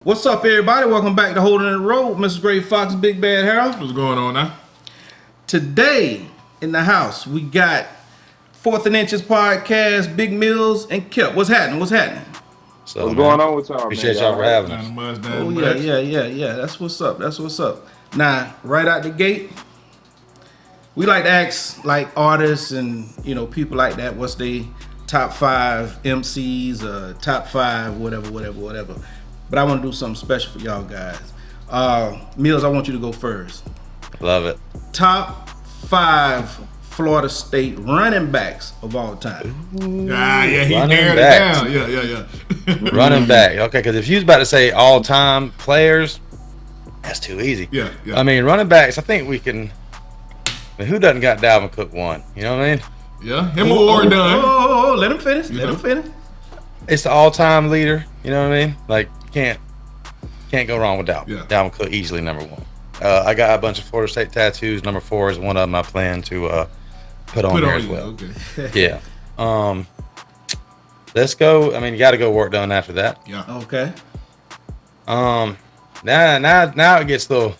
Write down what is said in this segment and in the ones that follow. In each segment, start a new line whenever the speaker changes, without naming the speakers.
What's up, everybody? Welcome back to Holding the Road. Mrs. Gray Fox, Big Bad Harold.
What's going on now?
Today in the house, we got Fourth and Inches podcast, Big Mills and Kelt. What's happening?
What's going on with y'all?
Appreciate y'all for having us.
Oh yeah. That's what's up. Now, right out the gate, we like to ask like artists and people like that. What's they top 5 MCs, top 5 whatever. But I want to do something special for y'all guys. Mills, I want you to go first.
Love it.
Top 5 Florida State running backs of all time.
He narrowed it down. Yeah.
Running back. Okay, because if you was about to say all-time players, that's too easy.
Yeah.
I mean, running backs, I think we can. I mean, who doesn't got Dalvin Cook one? You know what I mean?
Yeah, him or done.
Oh, let him finish. Let him finish.
It's the all-time leader. You know what I mean? Like, can't go wrong with Dalvin.
Yeah.
Dalvin Cook easily number 1. I got a bunch of Florida State tattoos. Number 4 is one of them I plan to put on there as well.
Okay.
Yeah. Let's go. I mean, you got to go work done after that.
Yeah.
Okay.
Now it gets a little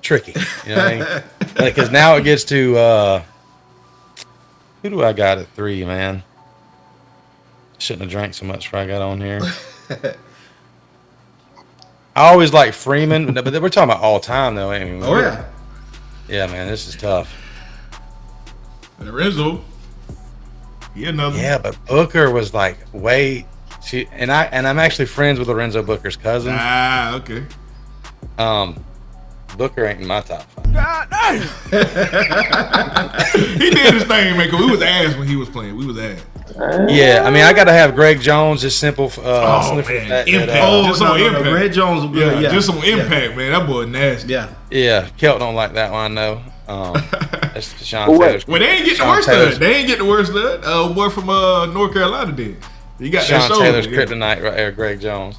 tricky. You know what I mean? Because now it gets to who do I got at 3, man? Shouldn't have drank so much before I got on here. I always like Freeman, but we're talking about all time though, ain't we?
Oh yeah.
Yeah, man, this is tough.
And Lorenzo. Another.
Yeah, but Booker was like and I'm actually friends with Lorenzo Booker's cousin.
Okay.
Booker ain't in my top 5.
He did his thing, man. Cause we was ass when he was playing. We was ass.
Yeah, I mean, I got to have Greg Jones, just simple.
Impact.
Just on impact. Greg Jones was good.
Yeah, just on impact, man. That boy nasty.
Yeah.
Kelt don't like that one, I know. That's Sean Taylor's.
Well, they ain't get the worst of it. They ain't get the worst of it. Boy from North Carolina did. He got
Sean
that shoulder.
Taylor's kryptonite right there, Greg Jones.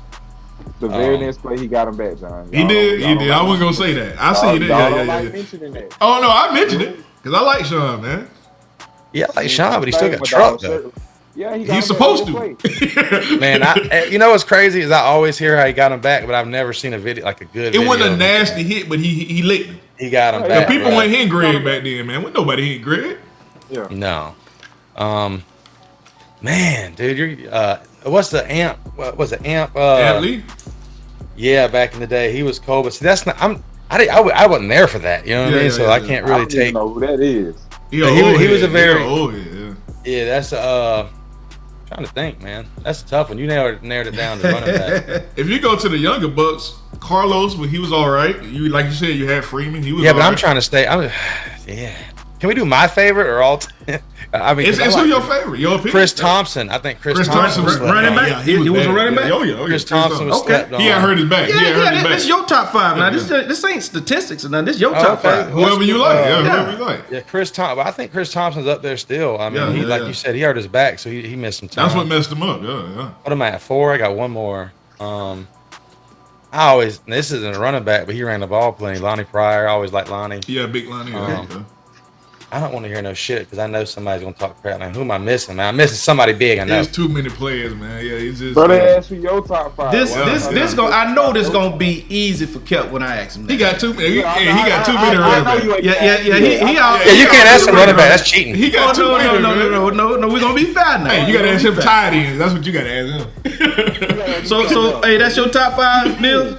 The very next play, he got him back, John.
He did. I wasn't gonna say that. I see that. Yeah.
Mentioning that.
Oh no, I mentioned it because I like Sean, man.
Yeah, I like Sean, but he still got truck though.
Yeah,
he's supposed to.
Man, you know what's crazy is I always hear how he got him back, but I've never seen a video like a good.
It wasn't a nasty hit, but he licked him.
He got him back.
People went hitting Greg back then, man. When nobody hit Greg.
Yeah.
No. Man, dude, you're what's the amp? What was it? Amp
Lee?
Yeah, back in the day, he was cold, but see, that's not. I wasn't there for that. You know what I mean? So I can't really take.
I don't know who that is.
He was a very. Yeah, that's trying to think, man. That's a tough one. You narrowed it down to running back.
If you go to the younger Bucks, Carlos, but he was all right. You like you said, you had Freeman. He was.
Yeah, but I'm trying to stay. Yeah. Can we do my favorite or all? I mean,
it's who your favorite? Your opinion?
Chris Thompson. I think Chris Thompson was
running back. He was a running back.
Chris Thompson was slept on.
He had hurt his back.
Yeah. This is your top 5 now. This ain't statistics or nothing. This is your top 5.
Whoever you like. Whoever you like.
Yeah, Chris Thompson. I think Chris Thompson's up there still. I mean, you said, he hurt his back, so he missed some time.
That's what messed him up. Yeah.
What am I at 4? I got one more. This isn't a running back, but he ran the ball plenty. Lonnie Pryor. I always like Lonnie.
Yeah, big Lonnie.
I don't want to hear no shit because I know somebody's gonna talk crap. Now, who am I missing? Man, I'm missing somebody big. I know.
There's too many players, man. Yeah, he's just.
But ask for your top 5.
I know this gonna be easy for Kelt when I ask him that.
He got too many. He got too many running backs.
Yeah.
You can't ask him running back. That's cheating.
He got too many.
No. We're gonna be fine now.
Hey, you gotta ask him tight ends. That's what you gotta ask him.
So hey, that's your top 5, Mills?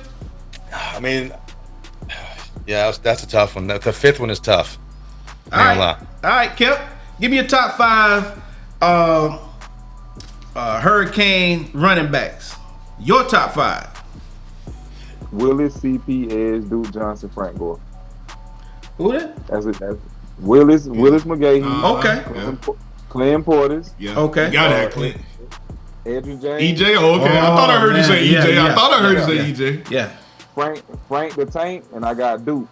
I mean, yeah, that's a tough one. The 5th one is tough.
All right, Kelt. Give me your top 5 Hurricane running backs. Your top 5.
Willis, CP, Edge, Duke Johnson, Frank Gore.
Who that?
That's Willis McGahee.
Okay.
Clem Portis.
Yeah.
Okay.
Got that, Clint.
Andrew James.
EJ. Okay. I thought I heard you say EJ. I thought I heard you say EJ.
Yeah.
Frank the Tank, and I got Duke.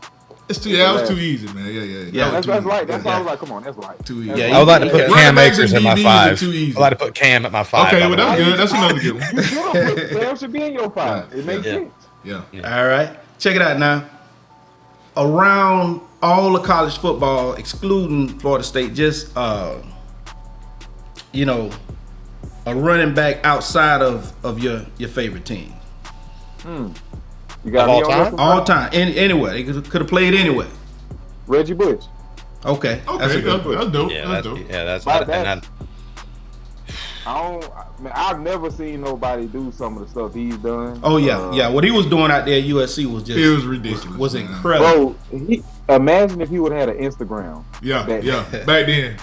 That was too easy, man. Yeah.
That's light. That's why I was like, come on, that's light.
Too easy.
I would like to put Cam Akers in my 5.
Too easy.
I'd like to put Cam at my 5.
Okay, well that's good. That's another good one.
Cam should be in your 5. It makes sense.
Yeah.
All right. Check it out now. Around all of college football, excluding Florida State, just a running back outside of your favorite team.
You got
Of all
me on
time?
this one,
All
bro?
time, anywhere. They could have played anywhere.
Reggie Bush.
Okay,
Okay,
that's a good.
that's dope.
Yeah,
that's
that's
dope.
yeah, that's
But
and
that's- I've never seen nobody do some of the stuff he's done.
Oh yeah. What he was doing out there at USC was just
It was ridiculous.
was
man.
incredible.
Bro, imagine if he would have had an Instagram.
Yeah,
That-
yeah. Back then,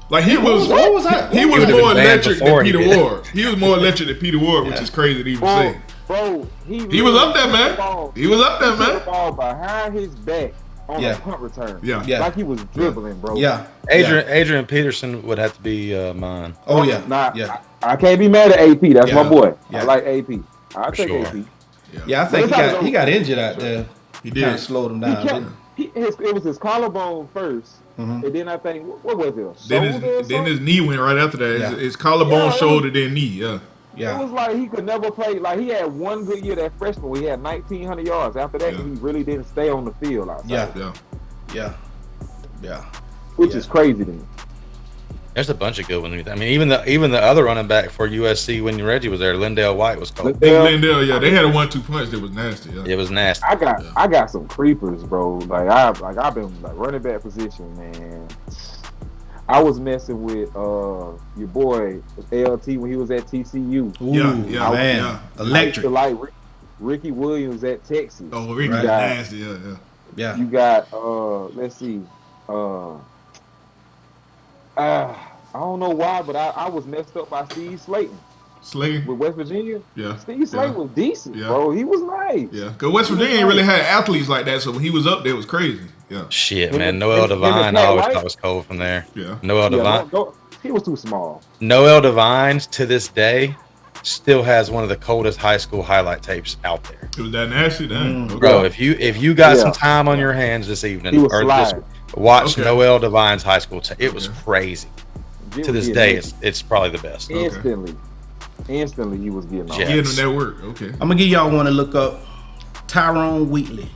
like he was,
What was that?
he
What
was
He
more
would've been banned
electric than
before he
Peter
did it.
Ward. He was more electric than Peter Ward, which is crazy to even say.
Bro,
He was up there, man. He was up there,
He put the
man.
ball behind his back on
Yeah.
a punt return.
Yeah.
Yeah.
Like he was dribbling, bro.
Yeah.
Adrian Peterson would have to be mine.
Oh yeah.
Nah,
Yeah.
I can't be mad at AP. That's
Yeah.
my boy.
Yeah.
I like AP. I
For
take
sure.
AP.
Yeah. I think he got injured out there.
He
Kind of
did.
slowed him
He
down.
kept,
didn't
it was his collarbone 1st
Mhm.
and then I think what was it? A
Then
shoulder or
his
something?
knee went right after that.
Yeah.
His collarbone,
Yeah,
shoulder, then knee. Yeah.
he?
It
Yeah.
was like he could never play. Like he had one good year that freshman where he had 1,900 yards. After that,
Yeah.
he really didn't stay on the field outside.
Yeah.
Yeah.
Yeah. Yeah.
Which
Yeah.
is crazy to me.
There's a bunch of good ones. I mean, even the other running back for USC when Reggie was there, Lindale White was called.
Lindell, yeah, they had a 1-2 punch that was nasty. Yeah.
It was nasty.
I got some creepers, bro. I've been like running back position, man. I was messing with your boy LT when he was at TCU.
Ooh,
Yeah,
man.
yeah.
I used
Electric.
to like Ricky Williams at Texas.
Oh, Ricky
Right.
was nasty. Yeah, yeah.
Yeah.
You got let's see, I don't know why, but I was messed up by Steve Slayton
Slay.
with West Virginia.
Yeah.
Steve Slayton was decent,
Yeah.
bro. He was nice.
Yeah. Because West Virginia ain't really had athletes like that, so when he was up there, it was crazy. Yeah.
Shit,
Him
man.
and-
Noel
him and
Devine, I
Pat
always
White?
thought was cold from there.
Yeah.
Noel
Yeah,
Devine.
he was too small.
Noel Devine to this day still has one of the coldest high school highlight tapes out there.
It was that nasty. Dang. Okay.
Bro, if you got
Yeah.
some time on your hands this evening,
He was
or just
sliding.
watch
Okay.
Noel Devine's high school tape. It was
Okay.
crazy.
He
To
was
this
getting
day,
it.
it's probably the best.
Instantly, he was getting off.
Yeah.
Getting him that work. Okay.
I'm gonna give y'all one to look up. Tyrone Wheatley.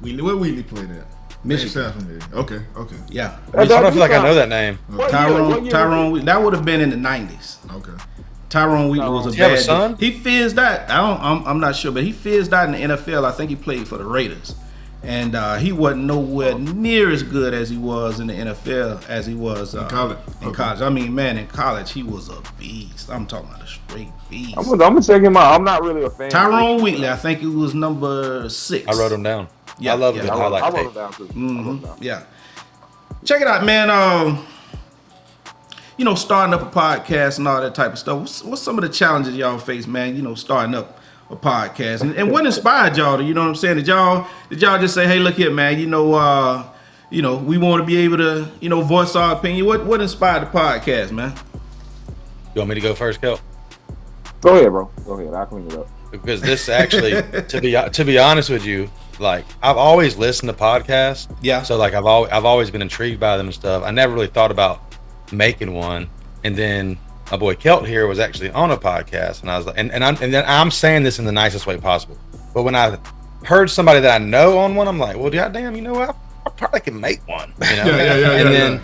Where Wheatley played at?
Michigan.
Sounds familiar. Okay. Okay.
Yeah.
I don't feel like I know that name.
What
Tyrone
year
Tyrone
was
Wheatley. That would have been in the 90s.
Okay.
Tyrone Wheatley was a
Does he have a
bad
son?
dude. He fizzed out. I'm not sure, but he fizzed out in the NFL. I think he played for the Raiders. And he wasn't nowhere near as good as he was in the NFL as he was
In college.
In
Okay.
college. I mean, man, in college he was a beast. I'm talking about a straight beast.
I'm gonna check him out. I'm not really a fan.
Tyrone Wheatley, I think he was number 6.
I wrote him down.
Yeah,
I love
yeah.
good
I
highlight
wrote
tape.
it down too.
Mhm. Yeah. Check it out, man. Starting up a podcast and all that type of stuff. What's some of the challenges y'all face, man? Starting up a podcast, and what inspired y'all to? You know what I'm saying? Did y'all just say, hey, look here, man? We want to be able to, voice our opinion. What inspired the podcast, man?
You want me to go first, Kelt?
Go ahead, bro. Go ahead. I'll clean it up.
Because this actually, to be honest with you, like I've always listened to podcasts.
Yeah.
So like I've always been intrigued by them and stuff. I never really thought about making one, and then my boy Kelt here was actually on a podcast, and I was like, and then I'm saying this in the nicest way possible. But when I heard somebody that I know on one, I'm like, well, goddamn, you know what? I probably can make one. You know?
Yeah.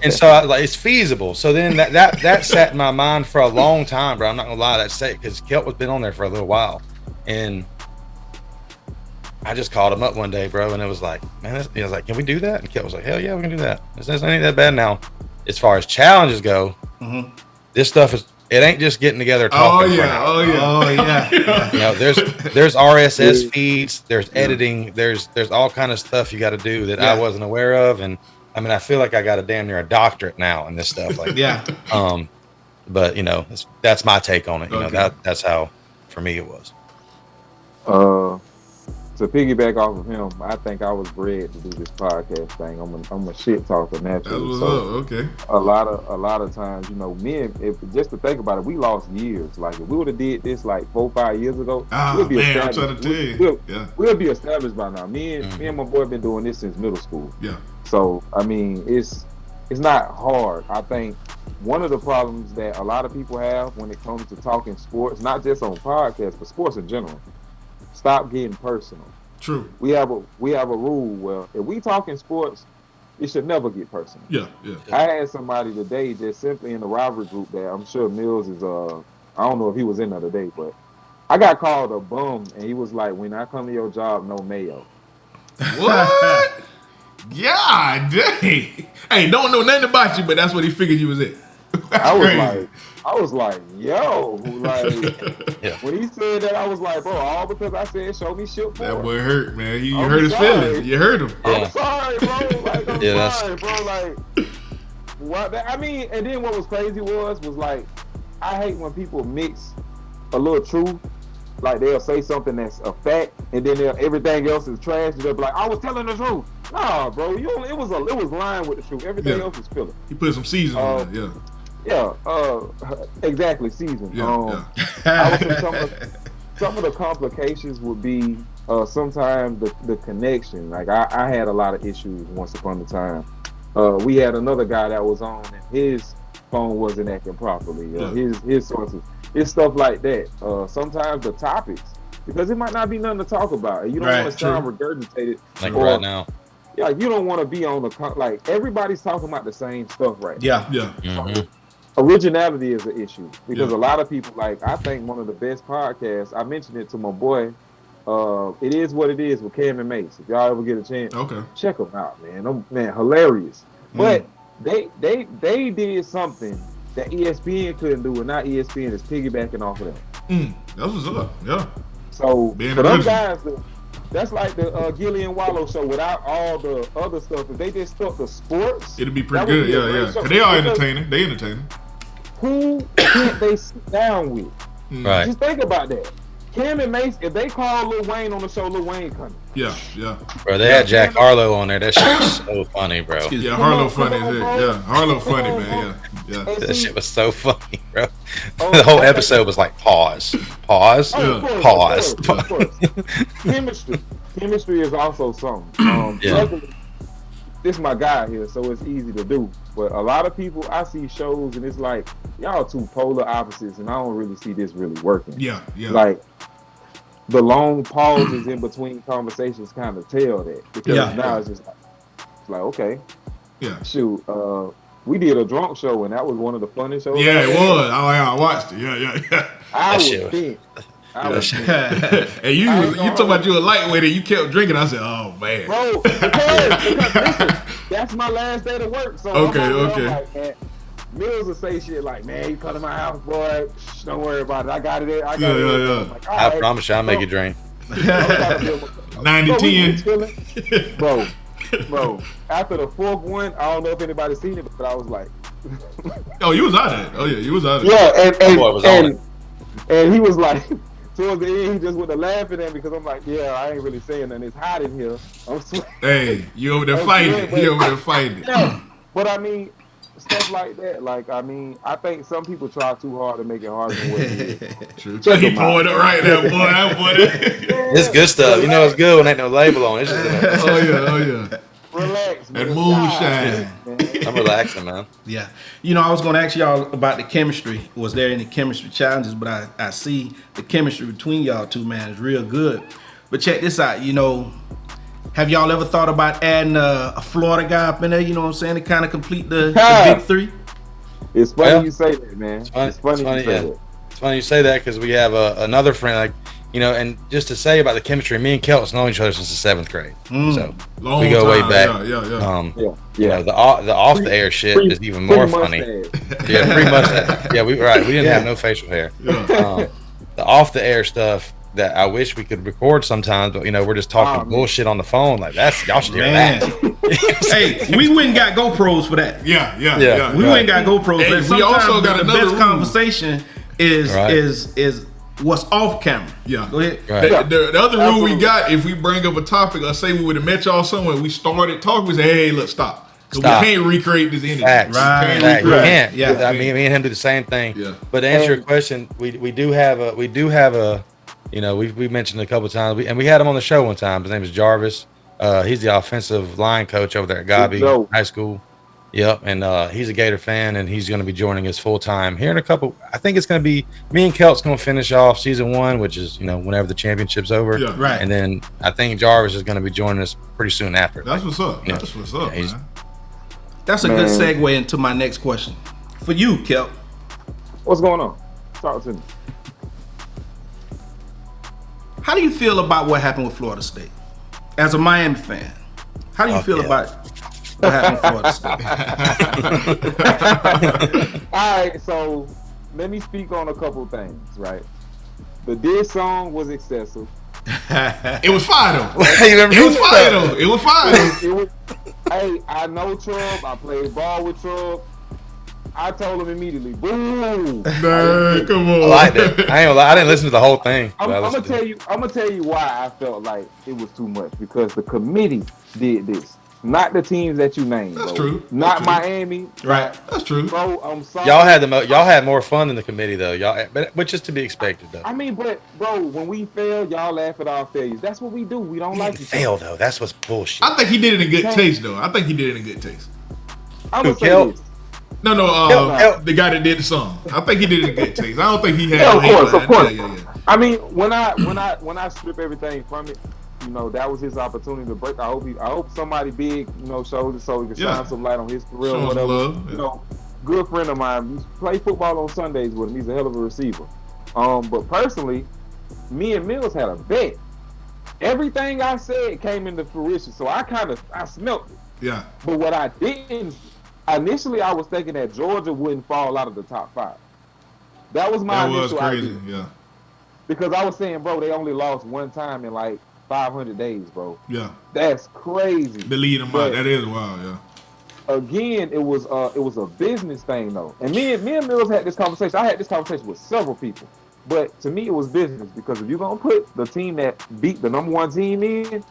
And so I was like, it's feasible. So then that sat in my mind for a long time, bro. I'm not gonna lie, that's safe because Kelt was been on there for a little while, and I just called him up one day, bro, and it was like, man, I was like, can we do that? And Kelt was like, hell yeah, we can do that. It ain't that bad now. As far as challenges go, this stuff it ain't just getting together talking. For an hour.
Oh yeah.
You know, there's RSS feeds, there's editing, there's all kind of stuff you got to do that I wasn't aware of, and I mean, I feel like I got a damn near a doctorate now in this stuff. Like,
Yeah.
But that's my take on it. You know,
Okay.
that's how for me it was.
To piggyback off of him, I think I was bred to do this podcast thing. I'm a shit talker
That
naturally.
was
So
okay.
a lot of times, just to think about it, we lost years. Like if we would have did this like 4-5 years ago,
Ah,
we'd be
man, I'm
established.
trying to tell you. Yeah.
We'll be established by now. Me and my boy been doing this since middle school.
Yeah.
So I mean, it's not hard. I think one of the problems that a lot of people have when it comes to talking sports, not just on podcasts, but sports in general, stop getting personal.
True.
We have a rule where if we talking sports, it should never get personal.
Yeah.
I had somebody today just simply in the rivalry group that I'm sure Mills is I don't know if he was in there today, but I got called a bum, and he was like, "When I come to your job, no mayo."
What? Yeah, dang. Hey, don't know nothing about you, but that's what he figured you was at. That's crazy.
I was like, yo, like
Yeah.
when he said that, I was like, bro, all because I said show me shit for
That
it.
boy hurt, man. You
I'm
hurt his
sorry.
feelings. You hurt him.
Yeah.
I'm sorry, bro. Like I'm
Yeah,
sorry, bro. Like what? I mean, and then what was crazy was like I hate when people mix a little truth. Like they'll say something that's a fact, and then everything else is trash. They'll be like, "I was telling the truth." Nah, bro, it was lying with the truth. Everything else is filler.
He put some seasoning on it, yeah.
Yeah, exactly. Season.
Yeah,
I would say some of the complications would be sometimes the connection. Like I had a lot of issues once upon a time. We had another guy that was on, and his phone wasn't acting properly. His sources. It's stuff like that. Sometimes the topics, because it might not be nothing to talk about, and you don't want to sound regurgitated.
Like right now.
Yeah, you don't want to be on like everybody's talking about the same stuff right
Yeah.
yeah.
Mhm.
Originality is an issue because a lot of people, like, I think one of the best podcasts, I mentioned it to my boy, It Is What It Is with Cam and Mace. If y'all ever get a chance, check them out, man. Them, man, hilarious. But they did something that ESPN couldn't do, and now ESPN is piggybacking off of that.
That's what's up, yeah.
So
Being
for them
original.
guys, that's like the Gillian Wallow show without all the other stuff. If they just stuck the sports,
It'd be pretty
that would
good,
be a
yeah,
great
yeah.
show.
Cause they are
Because
entertaining. They entertaining.
who can't they sit down with?
Right.
Just think about that. Cam and Mace, if they call Lil Wayne on the show, Lil Wayne coming.
Yeah, yeah.
Bro, they had Jack Harlow on there. That shit was so funny, bro.
Yeah, Harlow funny as hell. Yeah, Harlow funny, man. Yeah, yeah.
And
That
see,
shit was so funny, bro. The whole episode was like pause, pause,
of
pause.
course. Chemistry is also something.
Yeah.
Luckily, this is my guy here, so it's easy to do. But a lot of people, I see shows and it's like, y'all two polar opposites, and I don't really see this really working.
Yeah, yeah.
Like, the long pauses in between conversations kind of tell that. Because now it's just like, okay,
yeah.
shoot, we did a drunk show, and that was one of the funniest shows.
Yeah, it was. I watched it. Yeah, yeah, yeah.
I was
shit was-
bent.
And you talking about you a lightweight and you kept drinking. I said, oh man.
Bro, because listen, that's my last day to work. So
Okay.
I'm like, man, Mills will say shit like, man, you come to my house, boy. Shh, don't worry about it. I got it.
Yeah.
I'm like, all
I
right.
promise you, I'll make you drink.
90-10.
Bro, after the fourth one, I don't know if anybody's seen it, but I was like,
Oh, you was out of it. Oh yeah, you was out of it.
yeah,
That boy was on it.
and he was like, towards the end, he just went to laughing at me because I'm like, yeah, I ain't really saying nothing. It's hot in here. I'm sweating.
Hey, you over there fighting it. You over there fighting it.
Yeah, but I mean, stuff like that. Like, I mean, I think some people try too hard to make it harder than what it is.
True. He poured it right there, boy. That boy.
It's good stuff. You know it's good when ain't no label on it. It's just,
Oh yeah.
Relax, man.
And moonshine.
Man.
I'm relaxing, man.
Yeah. You know, I was going to ask y'all about the chemistry. Was there any chemistry challenges? But I see the chemistry between y'all two, man, is real good. But check this out. You know, have y'all ever thought about adding a Florida guy up in there? You know what I'm saying? To kind of complete the big three?
It's funny
Well,
you say that, man. It's funny you say that.
It's funny you say that because we have another friend, like, you know, and just to say about the chemistry, me and Kelt's known each other since the 7th grade. So
Long
we go way
time.
back.
Yeah.
You know, the off the air shit is even more funny. Yeah, pretty much. Yeah, we didn't have no facial hair.
Yeah.
The off the air stuff that I wish we could record sometimes, but you know, we're just talking bullshit on the phone. Like y'all should hear that.
Hey, we went and got GoPros for that.
Yeah.
We went and got GoPros.
Hey,
But
we also
sometimes
got
the
another
best
rule.
conversation is what's off camera.
Yeah.
Go ahead.
Right.
The other rule we got, if we bring up a topic, or say we would have met y'all somewhere, we started talking, we say, hey, look, stop. 'Cause
Stop.
we can't recreate this energy.
Facts.
Right.
Fact. You
Right.
can't.
Yeah.
I mean, me and him do the same thing.
Yeah.
But to answer your question, we do have a you know, we mentioned it a couple of times, and we had him on the show one time. His name is Jarvis. He's the offensive line coach over there at Gabi High School. Yep, and he's a Gator fan, and he's going to be joining us full time here in a couple. I think it's going to be me and Kelt's going to finish off season 1, which is, you know, whenever the championship's over.
Yeah.
Right.
And then I think Jarvis is going to be joining us pretty soon after.
That's what's up.
Yeah.
That's what's up,
He's-
man.
That's a good segue into my next question. For you, Kel.
What's going on? Talk to me.
How do you feel about what happened with Florida State? As a Miami fan, how do you feel about what happened with Florida State?
All right, so let me speak on a couple things, right? The diss song was excessive.
It was fire though.
It
was fire though. It was fire though.
It was, hey, I know Trump. I played ball with Trump. I told him immediately, boo.
Man, come on.
I liked it. I ain't gonna lie. I didn't listen to the whole thing.
I'm gonna tell you. I'm gonna tell you why I felt like it was too much, because the committee did this, not the teams that you named.
That's
bro.
true.
Not
That's true.
Miami.
Right. That's true.
Bro, I'm sorry.
Y'all had more fun in the committee though. Which is to be expected though.
I mean, but bro, when we fail, y'all laugh at our failures. That's what we do. We don't like to
fail though. That's what's bullshit.
I think he did it in good taste though. I think he did it in good taste.
I'm gonna say
Kelt?
this.
No,
Kelt.
the guy that did the song. I think he did it in good taste. I don't think he had.
Yeah,
no
of
hate
course,
behind
of course.
it. Yeah.
I mean, when I strip everything from it, that was his opportunity to break. I hope somebody big, showed it so he can shine some light on his career
Show
or
him
whatever.
love, yeah.
Good friend of mine. We play football on Sundays with him. He's a hell of a receiver. But personally, me and Mills had a bet. Everything I said came into fruition, so I smelt it.
Yeah.
But what I didn't, initially I was thinking that Georgia wouldn't fall out of the top 5. That was my initial
crazy.
idea.
Yeah.
Because I was saying, bro, they only lost one time in like 500 days, bro.
Yeah.
That's crazy.
To lead them out. That is wild. Yeah.
Again, it was a business thing though. And me and Mills had this conversation. I had this conversation with several people. But to me, it was business, because if you're gonna put the team that beat the number 1 team in,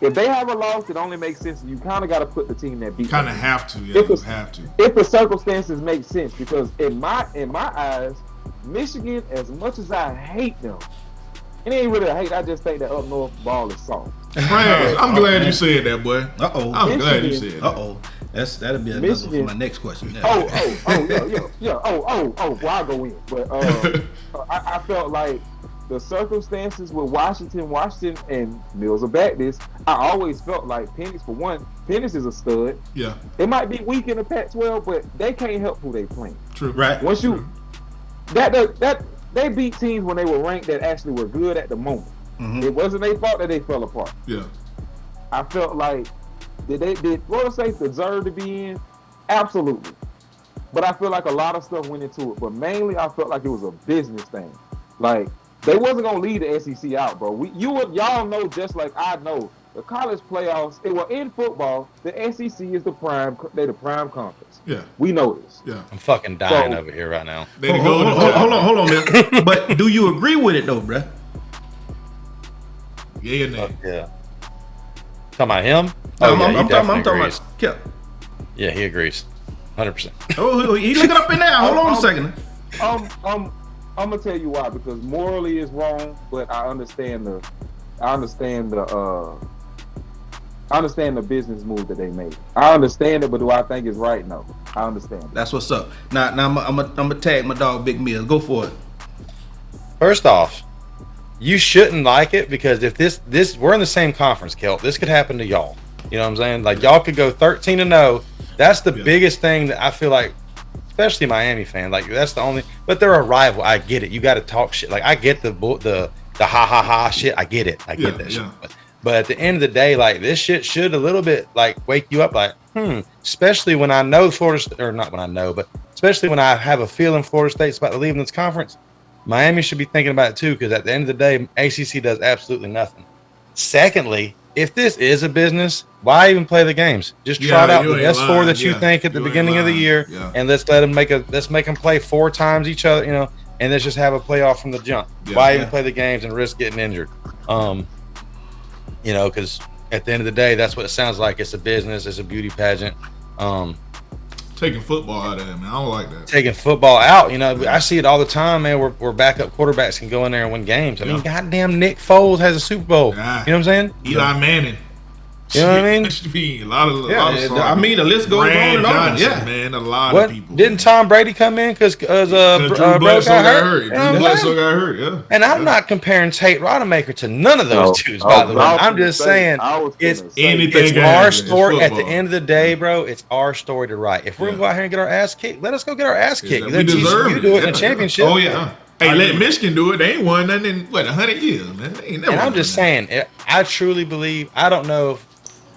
if they have a loss, it only makes sense. You kind of got to put the team that beat.
Kind of have to. Yeah. You have to.
If the circumstances make sense, because in my eyes, Michigan, as much as I hate them, it ain't really a hate. I just think that up north ball is soft.
Man, I'm glad you said that, boy. I'm glad you said that.
That'll be another for my next question.
Yeah. Well, I'll go in. But I felt like the circumstances with Washington and Mills will back this. I always felt like Penix, for one, Penix is a stud.
Yeah.
It might be weak in the Pac-12, but they can't help who they playing.
True.
Right.
Once you that they beat teams when they were ranked that actually were good at the moment. Mm-hmm. It wasn't their fault that they fell apart.
Yeah.
I felt like did Florida State deserve to be in? Absolutely. But I feel like a lot of stuff went into it. But mainly I felt like it was a business thing. Like, they wasn't gonna lead the SEC out, bro. Y'all know, just like I know, the college playoffs, in football, the SEC is the prime conference.
Yeah.
We know this.
Yeah.
I'm fucking dying over here right now.
Hold on, man. But do you agree with it though, bruh?
Yeah, and
yeah. Talking about him?
I'm talking about Kelt.
Yeah, he agrees. 100%.
Oh, he looking up in there. Hold on a second.
I'm gonna tell you why, because morally it's wrong, but I understand the business move that they made. I understand it, but do I think it's right? No, I understand it.
That's what's up. Now I'm gonna tag my dog Big Mills. Go for it.
First off, you shouldn't like it, because if this we're in the same conference, Kelt. This could happen to y'all. You know what I'm saying? Like, y'all could go 13-0. That's the biggest thing that I feel like, especially Miami fan. Like, that's the only. But they're a rival. I get it. You got to talk shit. Like, I get the ha ha ha shit. I get it. I get that shit. But at the end of the day, like, this shit should a little bit like wake you up. Like, especially when I know especially when I have a feeling Florida State's about to leave in this conference. Miami should be thinking about it too, because at the end of the day, ACC does absolutely nothing. Secondly, if this is a business, why even play the games? Just trot out the best four that you think at the beginning of the year, and let's make them play 4 times each other, and let's just have a playoff from the jump. Why even play the games and risk getting injured? Because at the end of the day, that's what it sounds like. It's a business. It's a beauty pageant.
Taking football out of it, man. I don't like that.
Taking football out, I see it all the time, man. Where backup quarterbacks can go in there and win games. I mean, goddamn, Nick Foles has a Super Bowl.
Yeah.
You know what I'm saying?
Eli Manning.
You know what I mean?
A lot of
the list goes on and on.
Yeah, man, a lot of people.
Didn't Tom Brady come in because Drew
Bledsoe got hurt?
Drew
Bledsoe got hurt, yeah.
And I'm not comparing Tate Rodemaker to none of those dudes, by the way. I'm just saying it's our story. At the end of the day, bro, it's our story to write. If we're going to go out here and get our ass kicked, let us go get our ass kicked.
We deserve
you do it in a championship.
Oh, yeah. Hey, let Michigan do it. They ain't won nothing in, 100 years, man. They ain't never
And I'm
won
just
nothing.
saying, I truly believe. I don't know if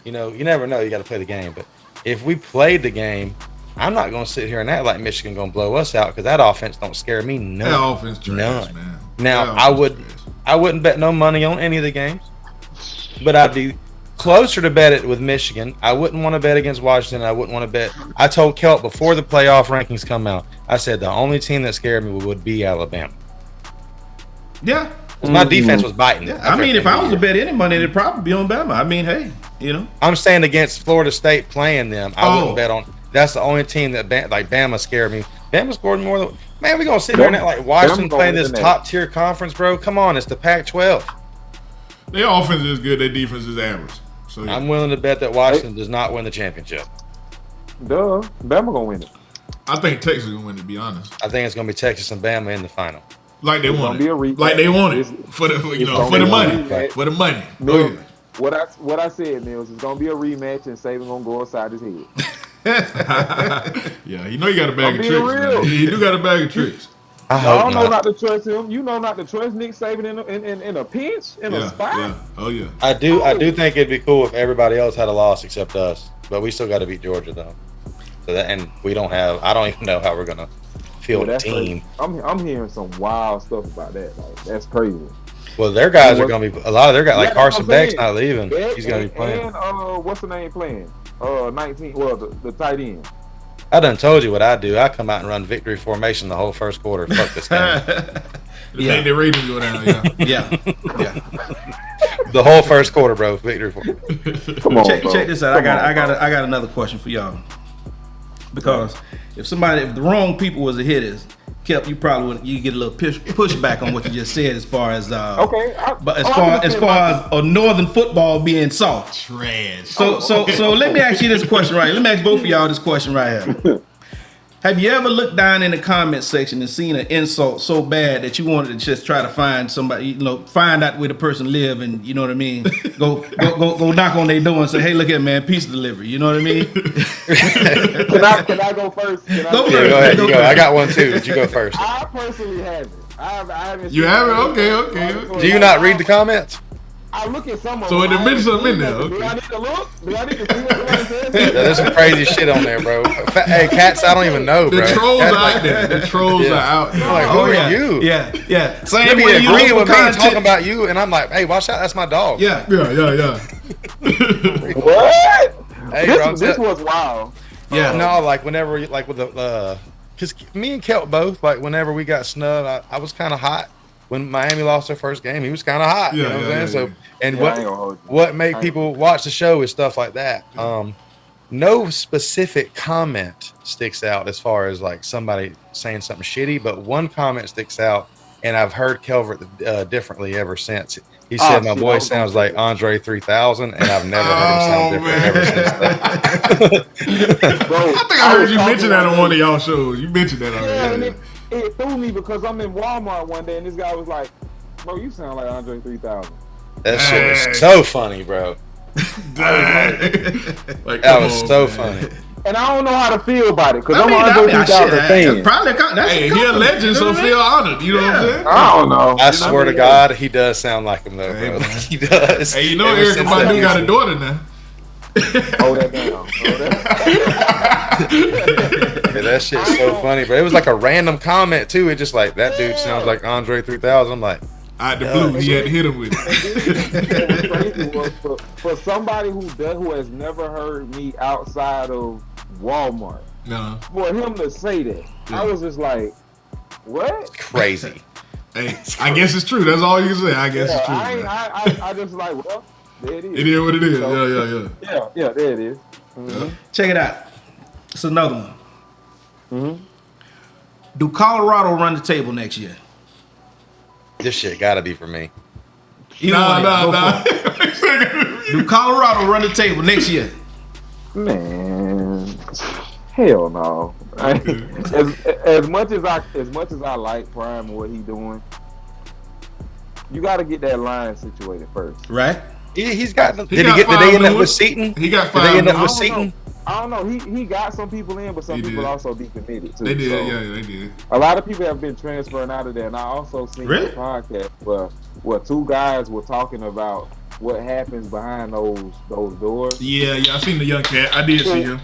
you never know. You got to play the game, but if we played the game, I'm not going to sit here and act like Michigan going to blow us out because that offense don't scare me none.
That offense trash,
none.
man.
Now
That offense trash.
I wouldn't bet no money on any of the games, but I'd be closer to bet it with Michigan. I wouldn't want to bet against Washington. I wouldn't want to bet. I told Kelt before the playoff rankings come out, I said the only team that scared me would be Alabama.
Yeah.
My defense was biting.
Yeah. I mean, if I was to bet any money, it'd probably be on Bama. I mean, hey,
I'm saying against Florida State playing them, I wouldn't bet on. That's the only team that like Bama scared me. Bama scored more than. Man, we gonna sit here and act like Washington playing this top tier conference, bro. Come on, it's the Pac-12.
Their offense is good. Their defense is average. So yeah.
I'm willing to bet that Washington does not win the championship.
Duh, Bama gonna win it.
I think Texas gonna win. To be honest,
I think it's gonna be Texas and Bama in the final.
Like they want it.
Rematch.
Like they want it for the for the money. For the money.
Mills,
Oh,
what I said, Mills, is gonna be a rematch, and Saban gonna go upside his head.
Yeah, you know you got a bag
I'm
of
being
tricks.
real.
Man. You do got a bag of tricks.
I
I
hope
don't know
not.
not to trust him. You know not to trust Nick Saban in a pinch, in a spot.
Yeah. Oh yeah.
I do think it'd be cool if everybody else had a loss except us, but we still got to beat Georgia though. So that, and we don't have. I don't even know how we're gonna field a team.
Crazy. I'm hearing some wild stuff about that. Like, that's crazy.
Well, their guys are gonna be a lot of their guys. Like
Yeah,
Carson
that's
Beck's
what I'm
not leaving.
Beck
He's gonna be playing.
And what's the name playing? 19. Well, the tight end.
I done told you what I do. I come out and run victory formation the whole first quarter. Fuck this game.
Make the ratings go down. Yeah.
yeah.
The whole first quarter, bro. Victory formation.
Come on,
Check
bro.
this out. I got another question for y'all. Because if the wrong people was the hitters, Kelt, you probably would get a little pushback on what you just said as far as but as far as a northern football being soft.
Trash.
So let me ask you this question right here. Let me ask both of y'all this question right here. Have you ever looked down in the comment section and seen an insult so bad that you wanted to just try to find somebody, find out where the person live, and you know what I mean? Go knock on their door and say, "Hey, look here, man, pizza delivery." You know what I mean?
Can I go first?
Go first.
Go ahead. You go. I got one too, but you go first.
I personally haven't. I haven't.
You haven't? Okay.
Do you not read the comments?
I look at some of
So
them.
it admits something in there.
Do I
Okay.
need to look? Do I need to see what somebody says?
Yeah, there's some crazy shit on there, bro. Hey, cats, I don't even know, bro.
The trolls
Cats
are out there. The trolls are out there.
I'm like, who are you?
Yeah.
They
Same
be
way you
agreeing
look
with
for
me
content.
talking about you, and I'm like, hey, watch out, that's my dog.
Yeah.
What?
Hey,
This was wild.
Yeah.
No, like whenever, with the, because me and Kelt both, like whenever we got snubbed, I was kind of hot. When Miami lost their first game, he was kind of hot. You know what I'm saying? So, and
I ain't gonna hold you.
what made people watch the show is stuff like that. No specific comment sticks out as far as like somebody saying something shitty, but one comment sticks out, and I've heard Kelvert differently ever since. He said my voice sounds like Andre 3000, and I've never heard him sound different ever since that.
Bro,
I think I heard you mention that on one of y'all shows. You mentioned that already.
Yeah, and it threw me because I'm in Walmart one day and this guy was like, "Bro, you sound like Andre 3000."
That shit was so funny, bro.
Like,
That was so funny.
And I don't know how to feel about it because I'm
I
an
mean,
Andre 3000 fan.
Probably that's
Hey, he a legend, so feel honored. You know what I'm saying?
I don't know.
I swear to God, he does sound like him though,
Hey,
bro.
man.
He does.
Hey, you know
Ever
Erica
since
Badu
that-
got a daughter now.
Hold that down.
Yeah, that shit's so funny, bro. It was like a random comment too. It just like that dude sounds like Andre 3000. I'm like,
Out the blue, he had to hit him with it.
What was crazy was for somebody who has never heard me outside of Walmart,
No.
for him to say that,
Yeah.
I was just like, "What?"
crazy.
Hey, I guess it's true. That's all you can say. I guess it's true.
I
man.
just like, well, there it is.
It is what it is.
So-
Yeah.
Yeah, there it is. Mhm.
Check it out. It's another one.
Mhm.
Do Colorado run the table next year?
This shit gotta be for me.
Either one, go for it. Do Colorado run the table next year?
Man, hell no. As much as I like Prime and what he doing, you got to get that line situated first.
Right?
He's got.
He
Did
got
they
five
end up
new
with
ones.
Seton?
He got
Did they
five
end up
new
with
ones.
Seton?
I don't know. He got some people in, but some
He
people
did.
also decommitted too.
They did,
So
yeah, they did.
a lot of people have been transferring out of there, and I also seen a
Really?
podcast where two guys were talking about what happens behind those doors.
Yeah, I seen the young cat. I did see him.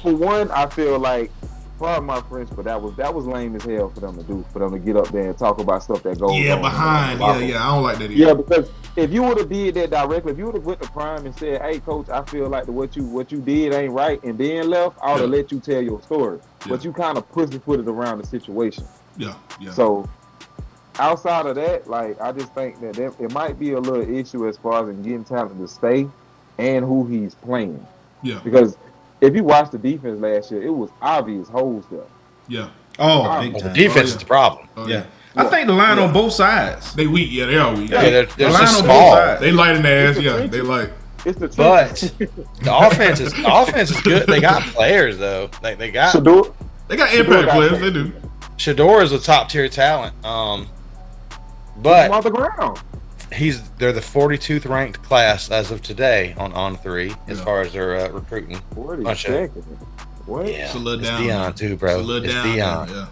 For one, I feel like, pardon my French, but that was lame as hell for them to do, for them to get up there and talk about stuff that goes
Yeah,
on.
behind. Yeah, I don't like that either.
Yeah, because if you would have did that directly, if you would have went to Prime and said, "Hey, coach, I feel like what you did ain't right," and then left, I would have let you tell your story. But you kind of pussyfooted around the situation.
Yeah.
So outside of that, like I just think that it might be a little issue as far as in getting talent to stay and who he's playing.
Yeah.
Because if you watch the defense last year, it was obvious holes there.
Yeah.
Oh, big
The
time.
defense is the problem.
Oh,
Yeah. I think the line on both sides.
They weak. Yeah, they are weak.
Yeah, they're
The
just
line on both
small.
sides.
They light in the ass.
It's the
Yeah,
trenches.
they light.
It's the
But
truth.
the offense is good. They got players though. Like they got
Shador,
They got
Shador
impact
got
players.
paid.
They do.
Shador is a top tier talent.
He's
But
on the ground.
they're the 42th ranked class as of today on 3 as
Yeah.
far as their recruiting.
40
Bunch of-
seconds. What?
Yeah,
It's a little
it's
down.
Dion too, bro.
It's a little
It's
down.
Dion.
Yeah.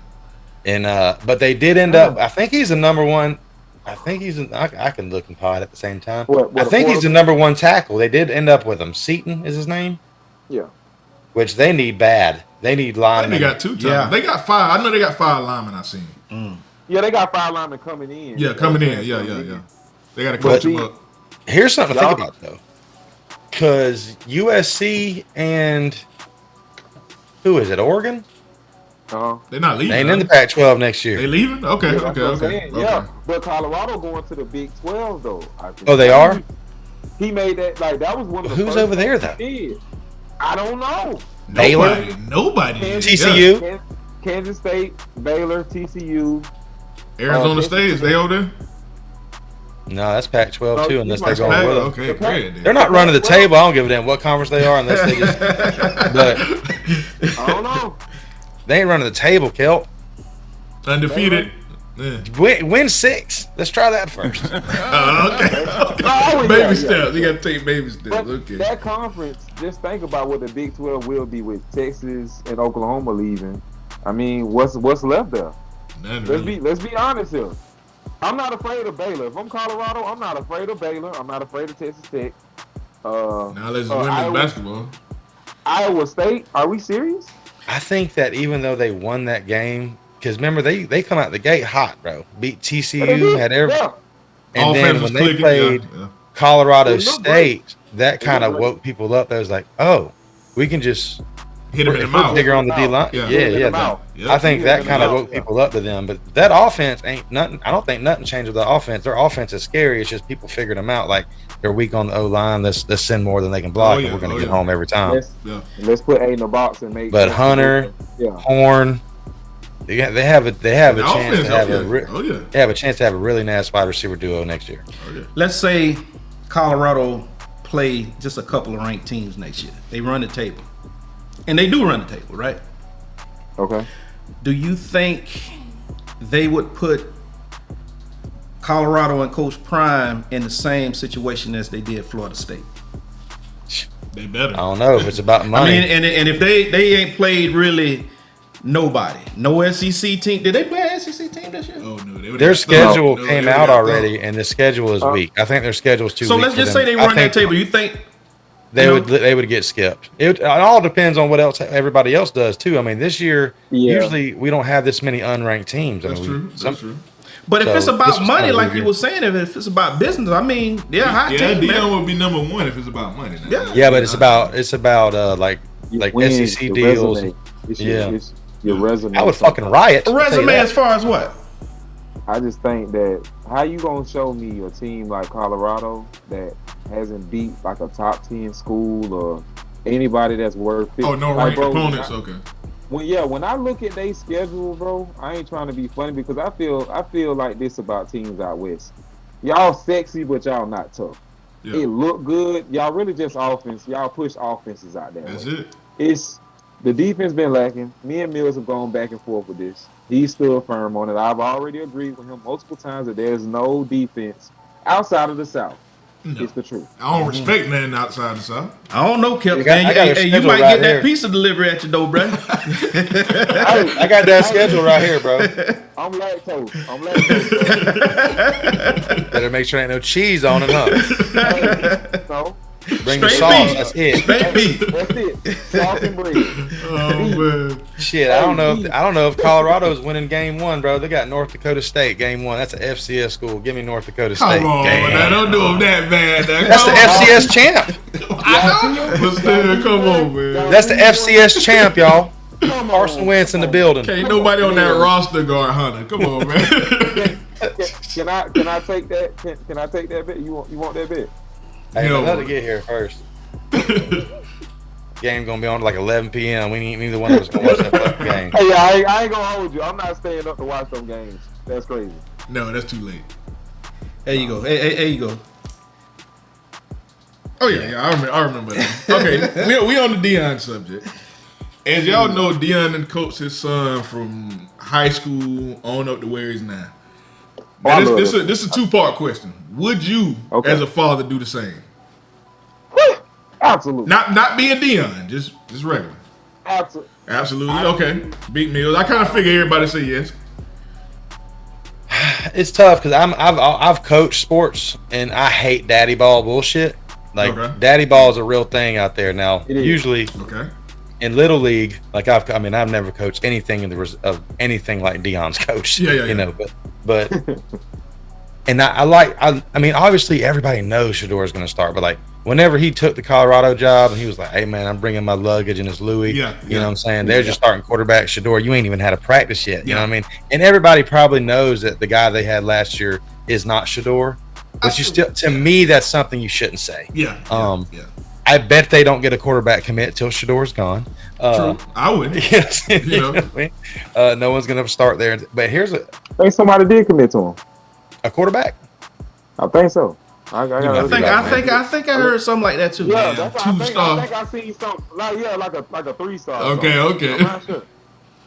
And but they did end up. I think he's the number one. I think he's. I can look and pod at the same time.
What,
I think he's the number one tackle. They did end up with him. Seaton is his name.
Yeah.
Which they need bad. They need
I think
linemen.
they got 2 times.
Yeah.
They got 5. I know they got 5 linemen. I seen.
Yeah, they got 5 linemen coming in.
Yeah, coming in. Yeah. They got to coach them up.
Here's something to think
Y'all-
about though, because USC and who is it? Oregon?
They're not leaving.
They ain't in the Pac-12 next year.
They leaving? Okay.
Yeah, that's what I'm
Okay.
saying. Yeah, but Colorado going to the Big 12 though. I think.
Oh, they are?
He made that like that was one of the
Who's
first
over there,
things
though?
he did. I don't know.
Baylor?
Nobody.
TCU?
Kansas State, Baylor, TCU.
Yeah. Arizona State. Is they over there?
No, that's Pac-12
No,
too, unless
he's
they're
like
going
Pac-
with them.
Okay, great.
They're not running the table. I don't give a damn what conference they are, unless they just. But
I don't know.
they ain't running the table, Kelt.
Undefeated. Yeah.
Win 6. Let's try that first.
Okay.
Oh,
Baby
yeah.
steps. You got to take baby steps.
But
Okay.
that conference, just think about what the Big 12 will be with Texas and Oklahoma leaving. I mean, what's left there?
None really.
Let's be honest here. I'm not afraid of Baylor. If I'm Colorado, I'm not afraid of Baylor. I'm not afraid of Texas Tech.
Now let's women's
Iowa,
basketball.
Iowa State. Are we serious?
I think that even though they won that game, because remember they come out the gate hot, bro. Beat TCU, had every,
Yeah.
and
Offense
then
was
when they
clicking,
played
yeah.
Colorado
It looked
State, that
It
kind of
looked great.
woke people up. That was like, oh, we can just
Hit him in the
if we're
mouth.
bigger on the D line.
Yeah.
Yeah,
Hit him in the
yeah.
mouth.
Yeah.
I think
Hit him
that
in the
kind of
mouth,
woke
yeah.
people up to them. But that offense ain't nothing. I don't think nothing changed with the offense. Their offense is scary. It's just people figured them out. Like they're weak on the O line. Let's send more than they can block,
Oh, yeah.
and we're going to
Oh,
get
yeah.
home every time.
Yeah.
Let's put A in the box and make.
But Hunter,
Yeah.
Horn, they have a
The
chance
offense,
to have
oh,
a
yeah. Oh, yeah.
they have a chance to have a really nice wide receiver duo next year.
Oh, yeah.
Let's say Colorado play just a couple of ranked teams next year. They run the table. And they do run the table, right?
Okay.
Do you think they would put Colorado and Coach Prime in the same situation as they did Florida State?
They better.
I don't know if it's about money.
I mean, and if they ain't played really nobody, no SEC team. Did they play an SEC team this year?
Oh, no. They would've
their
got
schedule
thumped.
came
They
out
would've got
already,
thumped.
and the schedule is weak. I think their schedule is too
So
weak.
let's
for
just
them.
say they
I
run that
think
table. You think
They
you
would
know?
they would get skipped. It all depends on what else everybody else does too. I mean, this year
Yeah.
usually we don't have this many unranked teams. I
That's
mean,
true. That's true.
But if
So,
it's
this
about
was
money,
kinda
like
weird.
you were saying, if it's about business, I mean, they're a hot
Yeah,
team, man.
Dion would be number one if it's about money. Now.
Yeah.
yeah, but it's about like
Your
SEC
wins, your
deals.
resume. It's
Yeah.
it's your resume.
I would fucking riot.
A
I'll tell you
resume
that.
as far as what?
I just think that how you gonna show me a team like Colorado that hasn't beat like a top 10 school or anybody that's worth it?
Oh, no
Like,
ranked
bro,
opponents. Okay.
when I look at their schedule, bro, I ain't trying to be funny because I feel like this about teams out west. Y'all sexy, but y'all not tough.
Yeah.
It look good. Y'all really just offense. Y'all push offenses out there.
That's it.
It's the defense been lacking. Me and Mills have gone back and forth with this. He stood firm on it. I've already agreed with him multiple times that there's no defense outside of the South
No.
It's the truth.
I don't respect nothing outside the South.
I don't know, Kelt.
I got
Hey,
a
you
schedule
might
right
get that
here.
pizza delivery at your door, bro.
I got that schedule right here, bro.
I'm lactose. Bro.
Better make sure ain't no cheese on it, huh?
Hey, no.
Bring the
Straight
sauce.
beef.
That's it.
Straight beef.
That's it. Sauce and bread.
Oh man.
Shit, I don't know if Colorado's winning game 1, bro. They got North Dakota State game 1. That's an FCS school. Give me North Dakota State.
Come on, man. Don't do them that bad. Now.
That's the
Come on.
FCS champ.
I know. But still, come on, man.
That's the FCS champ, y'all.
Come
Carson
on.
Wentz in the building.
Can't nobody on that roster guard Hunter. Come on, man.
Can I take that? Can I take that bet? You want that bet?
Hey,
Hell
let
no.
it get here first. Game gonna be on like 11 p.m. We ain't neither one of us gonna watch that fucking game.
Hey, I ain't gonna hold you. I'm not staying up to watch them games. That's crazy.
No, that's too late.
There you go. There you go.
Oh yeah, I remember that. Okay, we on the Deion subject. As y'all know, Deion done coached his son from high school on up to where he's now. Now this is a 2-part question. Would you, as a father, do the same?
Absolutely.
Not being Deion, just regular. Absolutely. Okay. Beat Mills. I kind of figure everybody say yes.
It's tough because I've coached sports and I hate daddy ball bullshit. Like daddy ball is a real thing out there now. Usually, in little league, like I've never coached anything of anything like Deion's coached. You know, but and I mean obviously everybody knows Shador's going to start, but like whenever he took the Colorado job and he was like, hey man, I'm bringing my luggage and it's Louis. You know what I'm saying? They're just starting quarterback. Shador, you ain't even had a practice yet. You know what I mean? And everybody probably knows that the guy they had last year is not Shador. But you still, to me, that's something you shouldn't say. I bet they don't get a quarterback commit till Shador's gone.
True. I would.
Yes.
You know.
No one's going to start there. But here's
I think somebody did commit to him.
A quarterback?
I think so. I
think I heard something like that too.
Yeah, that's what I think.
Two-star.
I think I seen something like a 3-star.
Okay.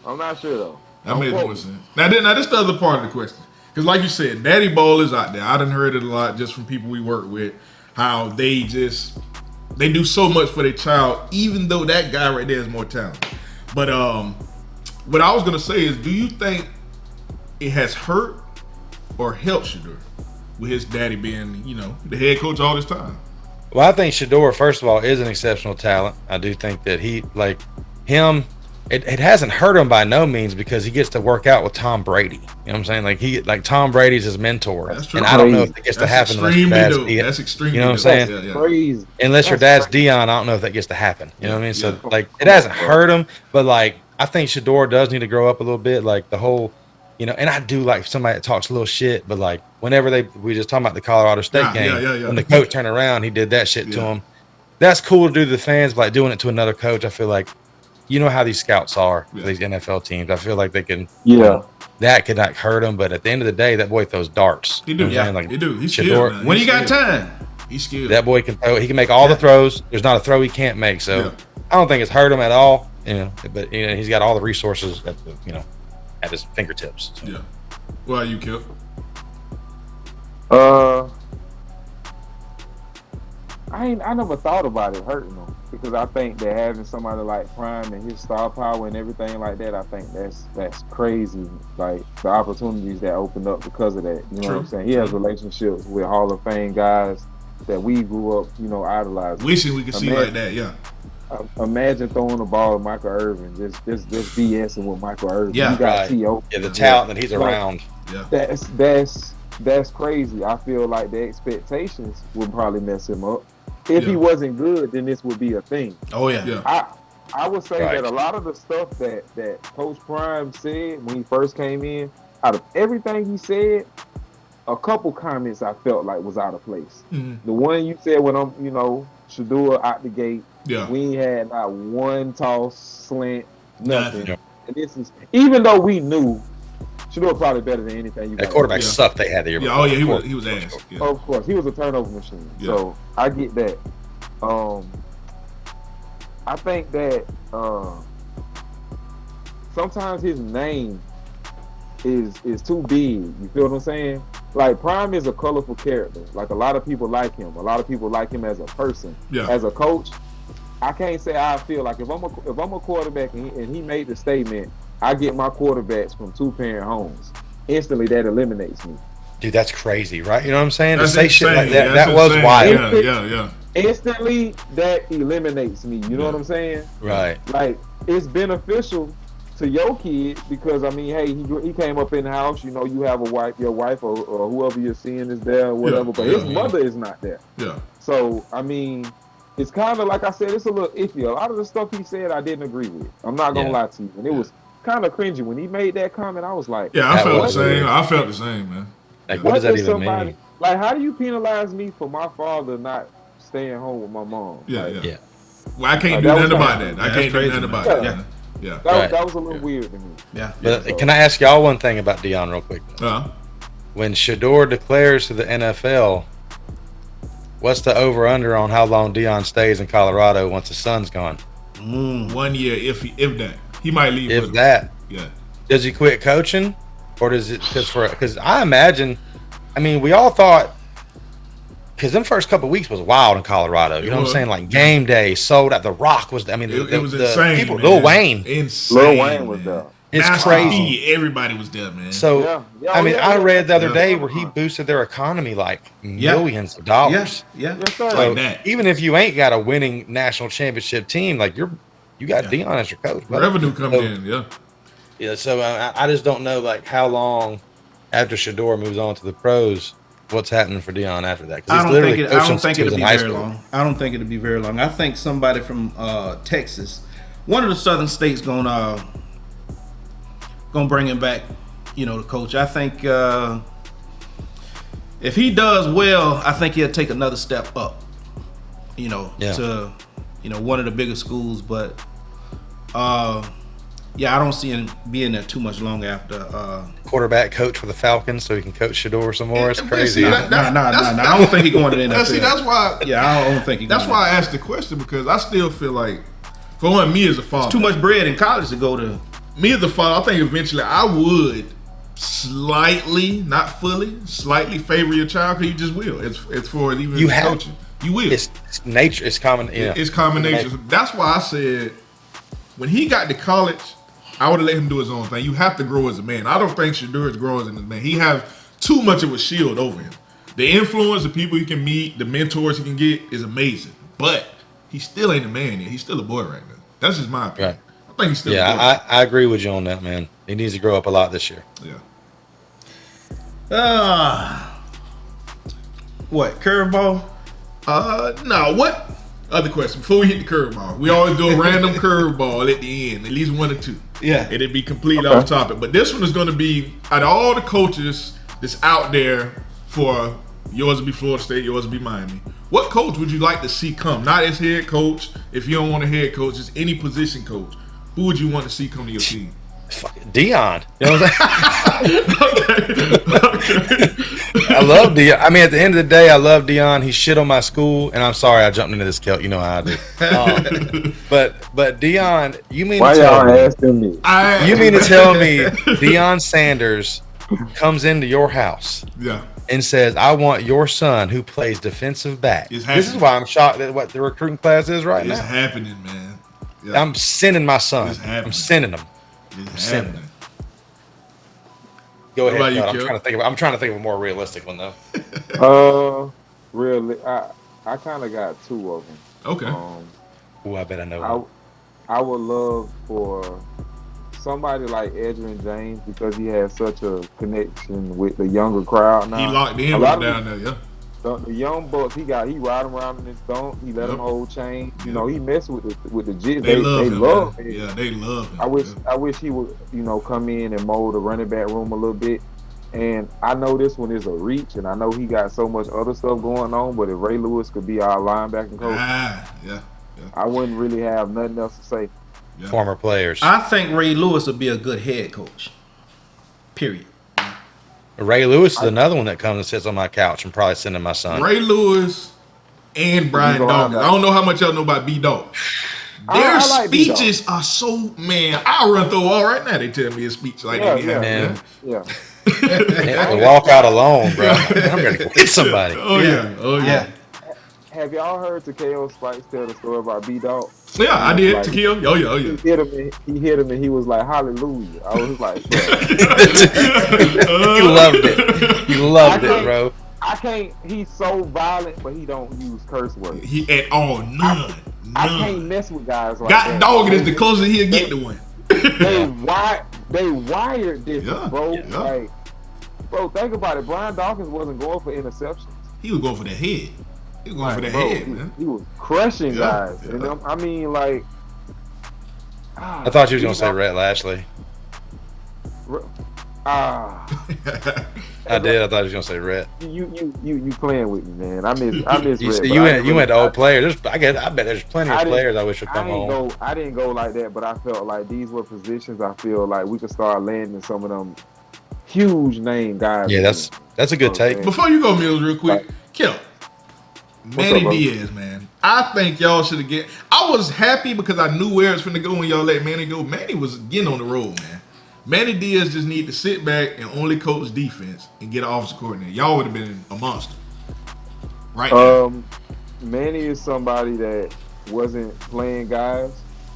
I'm not sure though.
That makes more sense. Now this is the other part of the question. Because like you said, daddy ball is out there. I done heard it a lot just from people we work with, how they do so much for their child, even though that guy right there is more talented. But what I was gonna say is, do you think it has hurt or helped Shador with his daddy being, the head coach all this time?
Well, I think Shador, first of all, is an exceptional talent. I do think that it hasn't hurt him by no means because he gets to work out with Tom Brady. You know what I'm saying? Like Tom Brady's his mentor.
That's true.
And I don't know if that gets to happen unless your dad's Deion.
That's extremely
You know what I'm saying?
Yeah.
Crazy.
Unless your dad's Deion, I don't know if that gets to happen. You know what I mean? So like it hasn't hurt him, but like I think Shador does need to grow up a little bit. Like the whole, and I do like somebody that talks a little shit, but like whenever we just talking about the Colorado State game, when the coach turned around, he did that shit to him. That's cool to do to the fans, but like doing it to another coach, I feel like, you know how these scouts are for these NFL teams. I feel like they can, that could not hurt him, but at the end of the day, that boy throws darts.
He do, he do. He's skilled,
when he got time.
He's skilled.
That boy can throw. He can make all the throws. There's not a throw he can't make. So I don't think it's hurt him at all. But he's got all the resources at his fingertips. So.
Yeah. Well, you Kip?
I never thought about it hurting him because I think that having somebody like Prime and his star power and everything like that, I think that's crazy. Like the opportunities that opened up because of that. You know what I'm saying? He has relationships with Hall of Fame guys that we grew up, idolizing.
Wishing we could see like that, yeah.
Imagine throwing the ball to Michael Irvin, just BSing with Michael Irvin.
Yeah,
you got T.O.
Yeah, the talent that he's around.
Yeah.
That's crazy. I feel like the expectations would probably mess him up. If he wasn't good, then this would be a thing.
Oh yeah.
I would say that a lot of the stuff that Coach Prime said when he first came in, out of everything he said, a couple comments I felt like was out of place.
Mm-hmm.
The one you said when Shador out the gate, we ain't had not one toss, slant, nothing. And this is even though we knew Shador probably better than anything.
That quarterback sucked they had the year before.
Oh yeah, he was ass. Yeah.
Of course, he was a turnover machine. Yeah. So I get that. I think that sometimes his name is too big. You feel what I'm saying? like Prime is a colorful character. Like a lot of people like him. A lot of people like him as a person.
Yeah.
As a coach, I can't say how I feel. Like if I'm a quarterback and he made the statement, I get my quarterbacks from 2-parent homes. Instantly, that eliminates me.
Dude, that's crazy, right? You know what I'm saying?
That's
to say
insane.
shit like that,
That's
that was
insane.
wild.
Yeah.
Instantly, that eliminates me. You know what I'm saying?
Right.
Like it's beneficial to your kid because I mean, hey, he came up in the house. You know, you have a wife, your wife or whoever you're seeing is there or whatever, but his mother is not there.
Yeah.
So I mean, it's kind of like I said, it's a little iffy. A lot of the stuff he said, I didn't agree with. I'm not gonna lie to you, and it was kind of cringy when he made that comment. I was like,
Yeah, I felt the
was
same.
weird.
I felt the same, man.
Like, what does that even mean?
Like, how do you penalize me for my father not staying home with my mom?
Yeah,
Like,
Yeah.
Well, I can't do
that was
nothing about
kinda-
that. I
Yeah,
can't
that's
do
crazy,
nothing
man.
about
Yeah.
that. Yeah.
that
Right.
was a little weird to me.
Yeah.
But can I ask y'all one thing about Deion real quick? When Shador declares to the NFL, what's the over/under on how long Deion stays in Colorado once the son's gone?
1 year, if that, he might leave.
If
with him.
that,
Yeah.
does he quit coaching, or does it? Because I imagine, I mean, we all thought. Because them first couple of weeks was wild in Colorado. You know what I'm saying? Like game day, sold out. The Rock was. I mean,
It was insane.
People,
man.
Lil Wayne.
Insane.
Lil Wayne was
man.
there.
It's
Master
crazy.
P, everybody was there, man.
So
Yeah.
I mean,
Yeah,
I
yeah.
read the other
Yeah.
day where he boosted their economy like millions of dollars.
Yeah.
Yes, sir.
So
Like that.
even if you ain't got a winning national championship team, like you got Deion as your coach. brother.
Revenue coming in, yeah.
Yeah. So I just don't know like how long after Shador moves on to the pros, what's happening for Deion after that?
I don't think it. I don't think it'll
in
be
high
very
school.
long. I don't think it'll be very long. I think somebody from Texas, one of the southern states, gonna bring him back. You know, the coach. I think if he does well, I think he'll take another step up. You know, to one of the bigger schools, but yeah, I don't see him being there too much longer after.
Quarterback coach for the Falcons, so he can coach Shador some more. It's crazy.
Nah. I don't think he's going to the NFL.
See, that's why.
Yeah, I don't think he's.
That's why I asked the question because I still feel like, for one, me as a father,
too much bread in college to go to.
Me as a father, I think eventually I would slightly, not fully, slightly favor your child because you just will. It's for even
You have-
coaching. You will.
It's nature. It's common. Yeah.
It's common nature. That's why I said when he got to college, I would have let him do his own thing. You have to grow as a man. I don't think Shador is growing as a man. He has too much of a shield over him. The influence, the people he can meet, the mentors he can get is amazing. But he still ain't a man yet. He's still a boy right now. That's just my opinion.
Right.
I think he's still a boy.
Yeah, I agree with you on that, man. He needs to grow up a lot this year.
Yeah.
What, curveball?
No, what? Other question. Before we hit the curveball, we always do a random curveball at the end, at least one or two.
Yeah.
And it'd be completely off topic. But this one is going to be, out of all the coaches that's out there for yours to be Florida State, yours to be Miami, what coach would you like to see come? Not as head coach. If you don't want a head coach, just any position coach. Who would you want to see come to your team?
Deion. You know what I'm saying? I love Deion. I mean, at the end of the day, I love Deion. He shit on my school, and I'm sorry I jumped into this, Kelt. You know how I do. But Deion, you mean
Why
to tell
y'all
me?
asking me?
You mean to tell me Deion Sanders comes into your house
Yeah.
and says, "I want your son who plays defensive back."
It's
This is
happening.
why I'm shocked at what the recruiting class is right
It's
now.
happening, man. Yeah.
I'm sending my son.
It's happening.
I'm sending him.
It's
sending
happening.
Go ahead.
about you,
Kelt.
Kelt?
I'm trying to think of a more realistic one though.
Really, I kind of got two of them.
Okay.
Ooh, I bet I know. one.
I would love for somebody like Edgerrin James because he has such a connection with the younger crowd now.
He locked in
A
with
lot
him
of
down there, yeah.
the young bucks, he ride him around in his dunk. He let
Yep.
him hold chain. You
Yep.
know, he messed with the Jits.
They love him.
love
man.
him.
Yeah, they love him.
I wish he would, come in and mold the running back room a little bit. And I know this one is a reach, and I know he got so much other stuff going on. But if Ray Lewis could be our linebacking coach,
Yeah.
I wouldn't really have nothing else to say.
Yeah.
Former players.
I think Ray Lewis would be a good head coach. Period.
Ray Lewis is another one that comes and sits on my couch and probably sending my son.
Ray Lewis and Brian
You know
Dawkins.
how
I don't know how much y'all know about B-Dog.
I
Their
like B-Dog.
speeches are so, man, I'll run through all right now. They tell me a speech like they be having.
yeah.
man.
Yeah.
To walk out alone, bro. I'm ready to go hit somebody.
Oh yeah. Oh yeah.
Have y'all heard Takeo Spikes tell the story about B Dog?
Yeah, I
He was
did.
like,
Tequila. Oh yeah. Oh yeah.
he hit him, and he was like, "Hallelujah!" I was like, "Bro,
He loved it. He loved it, bro.
I can't." He's so violent, but he don't use curse words.
He at all none.
I can't mess with guys like
Got
that.
dog is the closest he'll get to one.
They wired this,
Yeah,
bro.
yeah.
Like, bro, think about it. Brian Dawkins wasn't going for interceptions.
He was going for the head. He was going for the
Bro,
head, man.
he was crushing guys.
Yeah.
And I mean, like,
I thought you was gonna say Rhett Lashley. I did. I thought you was gonna say Rhett.
You playing with me, man. I miss
You,
Rhett,
see,
but
you went to old players. I bet there's plenty of players I wish would come home.
I didn't go like that, but I felt like these were positions I feel like we could start landing some of them huge name guys.
Yeah, that's a good take.
Before you go, Mills, real quick, Kelt. Manny
up,
Diaz, man. I think y'all should have get. I was happy because I knew where it's finna go when y'all let Manny go. Manny was getting on the road, man. Manny Diaz just need to sit back and only coach defense and get an offensive coordinator. Y'all would have been a monster. Right now.
Manny is somebody that wasn't playing guys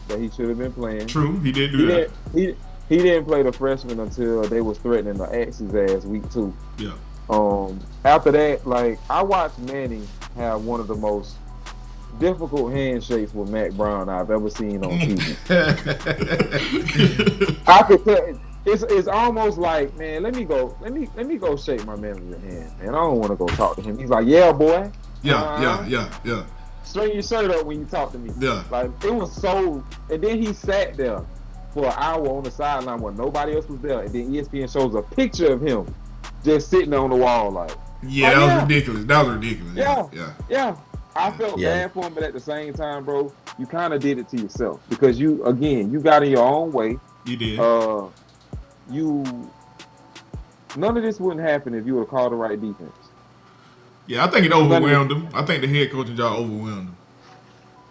that he should have been playing.
True, he did do that.
He didn't play the freshman until they was threatening to axe his ass week 2.
Yeah.
After that, like, I watched Manny have one of the most difficult handshakes with Mac Brown I've ever seen on TV. I could tell it's almost like, man, let me go shake my manager's hand, man. I don't want to go talk to him. He's like, yeah, boy.
Yeah.
Straighten your shirt up when you talk to me.
Yeah.
Like, it was so, and then he sat there for an hour on the sideline when nobody else was there, and then ESPN shows a picture of him just sitting on the wall, like.
Yeah, that was ridiculous.
Yeah. I felt bad for him, but at the same time, bro, you kind of did it to yourself because you got in your own way.
You did.
None of this wouldn't happen if you would have called the right defense.
Yeah, I think it overwhelmed him. I think the head coaching job overwhelmed him.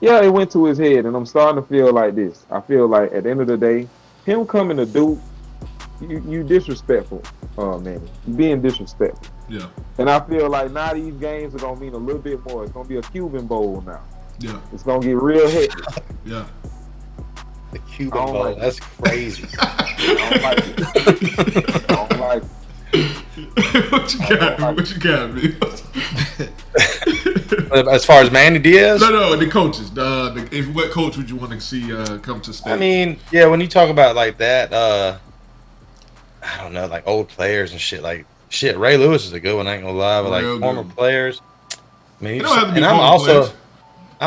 Yeah, it went to his head, and I'm starting to feel like this. I feel like at the end of the day, him coming to Duke, you disrespectful, man. You being disrespectful.
Yeah.
And I feel like now these games are gonna mean a little bit more. It's gonna be a Cuban Bowl now.
Yeah.
It's gonna get real hectic.
Yeah.
The Cuban Bowl, that's crazy.
I don't like it.
What you got, me?
As far as Manny Diaz?
No, the coaches. What coach would you want to see come to state?
I mean, yeah, when you talk about like that, I don't know, like old players and shit. Like shit, Ray Lewis is a good one. I ain't gonna lie, but like former players. I mean, I'm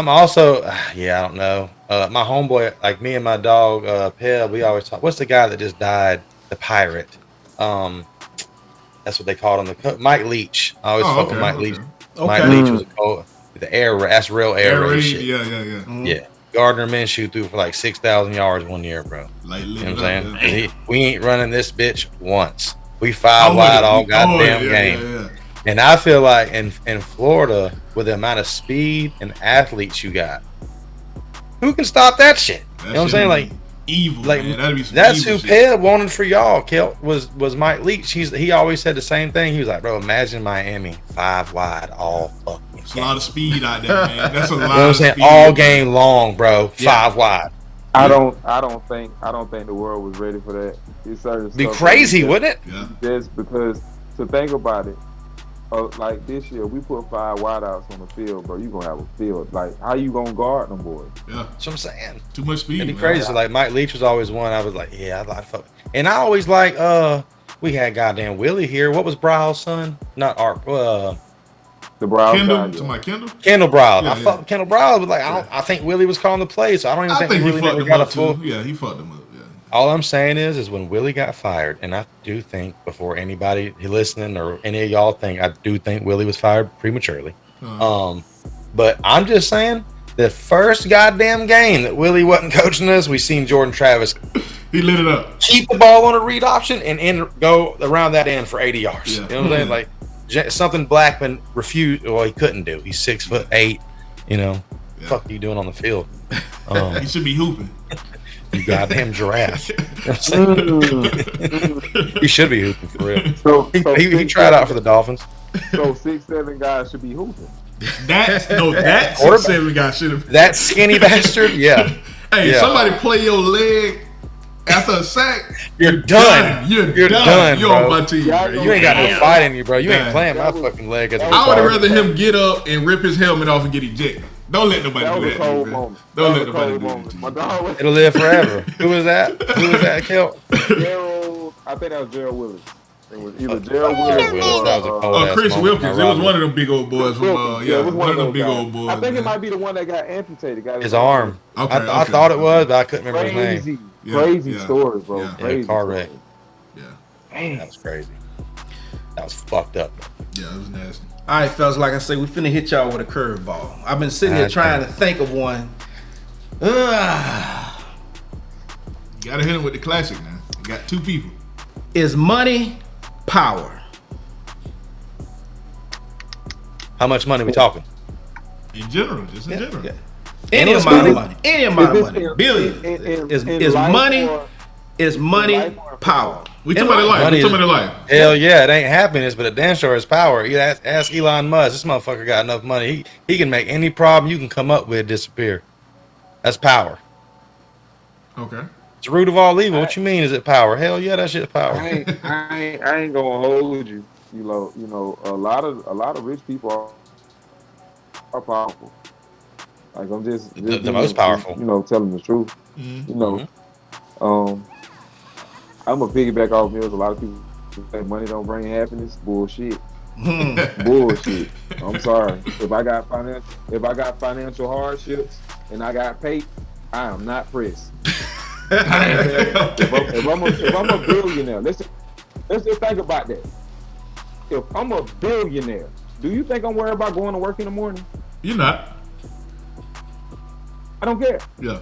also, yeah, I don't know. My homeboy, like me and my dog, Peb, we always talk. What's the guy that just died? The pirate. That's what they called him. Mike Leach. I always fuck with Mike Leach.
Okay.
Mike Leach was the air. That's real air raid shit.
Yeah.
Mm-hmm.
Yeah. Gardner Minshew threw for like 6,000 yards 1 year, bro.
Like,
you know what I'm saying? We ain't running this bitch once. We 5 wide all goddamn game.
Yeah.
And I feel like in Florida, with the amount of speed and athletes you got, who can stop that shit? You know what I'm saying? Like
evil,
like
man. That'd be some
that's
evil
who Peb wanted for y'all. Kelt was Mike Leach. He always said the same thing. He was like, bro, imagine Miami 5 wide all fucking.
It's a lot of speed out there, man. That's a lot.
You know what I'm saying?
Speed.
All game long, bro. 5 wide.
I don't think the world was ready for that. It's certain
Be
stuff
crazy, wouldn't it?
Yeah.
Just because to think about it, like this year we put 5 wideouts on the field, bro. You gonna have a field. Like how you gonna guard them boys?
Yeah.
That's what I'm saying.
Too much speed.
It'd be crazy. So like Mike Leach was always one. I was like, yeah, I'd like to fuck. And I always like we had goddamn Willie here. What was Brow's son? Not Art.
The Brown
Kendall.
guy,
To my Kendall.
Kendall Brown.
Yeah,
I fucked Kendall Brown, but like I think Willie was calling the play, so I don't even think
he
Willie
fucked
never
him
got a
up
full.
too. Yeah, he fucked him up. Yeah.
All I'm saying is when Willie got fired, and I do think before anybody listening or any of y'all think, I do think Willie was fired prematurely. But I'm just saying the first goddamn game that Willie wasn't coaching us, we seen Jordan Travis.
He lit it up.
Keep the ball on a read option and go around that end for 80 yards.
Yeah.
You know what I'm saying? Like something Blackman refused. Well, he couldn't do. He's 6'8". You know, fuck are you doing on the field?
He should be hooping.
You goddamn giraffe. You know what I'm saying? He should be hooping for real.
So
He tried out for the Dolphins.
So 6'7" guys should be hooping.
That
Quarterback.
6'7" guy should have.
That skinny bastard. Yeah.
Hey,
Yeah.
somebody play your leg after a sack.
You're done.
You're done. You're
bro.
on my team.
Yeah,
bro.
You ain't got no fight in you, bro. You ain't
Damn.
playing my
That was-
fucking leg as a
I would have
retard.
rather him get up and rip his helmet off and get ejected. Don't let nobody
That
do
was
that.
a cold
man.
moment.
Don't
That
let
was a
nobody
cold
do
moment. My
that.
dog was
It'll live forever. Who was that? Who was that, Kelt?
Gerald. I think that was Gerald Willis. It was either Gerald Willis
Willis. That was a
or
cold ass
Chris
moment.
Wilkins. It was one of them big old boys from
Wilkins.
yeah,
it was
one of them
those
big
guys.
old boys.
I think
man.
it might be the one that got amputated. Got
His arm.
Okay,
I thought it was, but I couldn't remember his name.
Crazy,
Yeah,
crazy
yeah,
stories, bro.
yeah.
Crazy
Yeah, car wreck.
stories.
Yeah,
Damn.
That was crazy. That was fucked up.
yeah, it was nasty.
All right, fellas, like I say, we finna hit y'all with a curveball. I've been sitting here
Okay.
trying to think of one.
You gotta hit him with the classic now. You got two people.
Is money power?
How much money we talking?
In general, just in general.
Yeah. Any
Endless
amount of
money?
money. Any amount
Is
of
this
money.
in-
Billions.
in
Is
life
money
or-
is money
life or-
power?
We talking about life.
Money
We talking
is-
about life.
Hell yeah, it ain't happiness, but it damn sure is power. You ask Elon Musk. This motherfucker got enough money. He can make any problem you can come up with disappear. That's power.
Okay.
It's the root of all evil. What you mean? Is it power? Hell yeah, that shit's power.
I ain't gonna hold you. You know, a lot of rich people are powerful. Like I'm just
The most powerful.
You know, telling the truth.
Mhm.
You know, I'm a piggyback off Mills. A lot of people say money don't bring happiness. Bullshit. Bullshit. I'm sorry. If I got financial hardships and I got paid, I am not pressed. If I'm a billionaire, let's just think about that. If I'm a billionaire, do you think I'm worried about going to work in the morning?
You're not.
I don't care.
Yeah.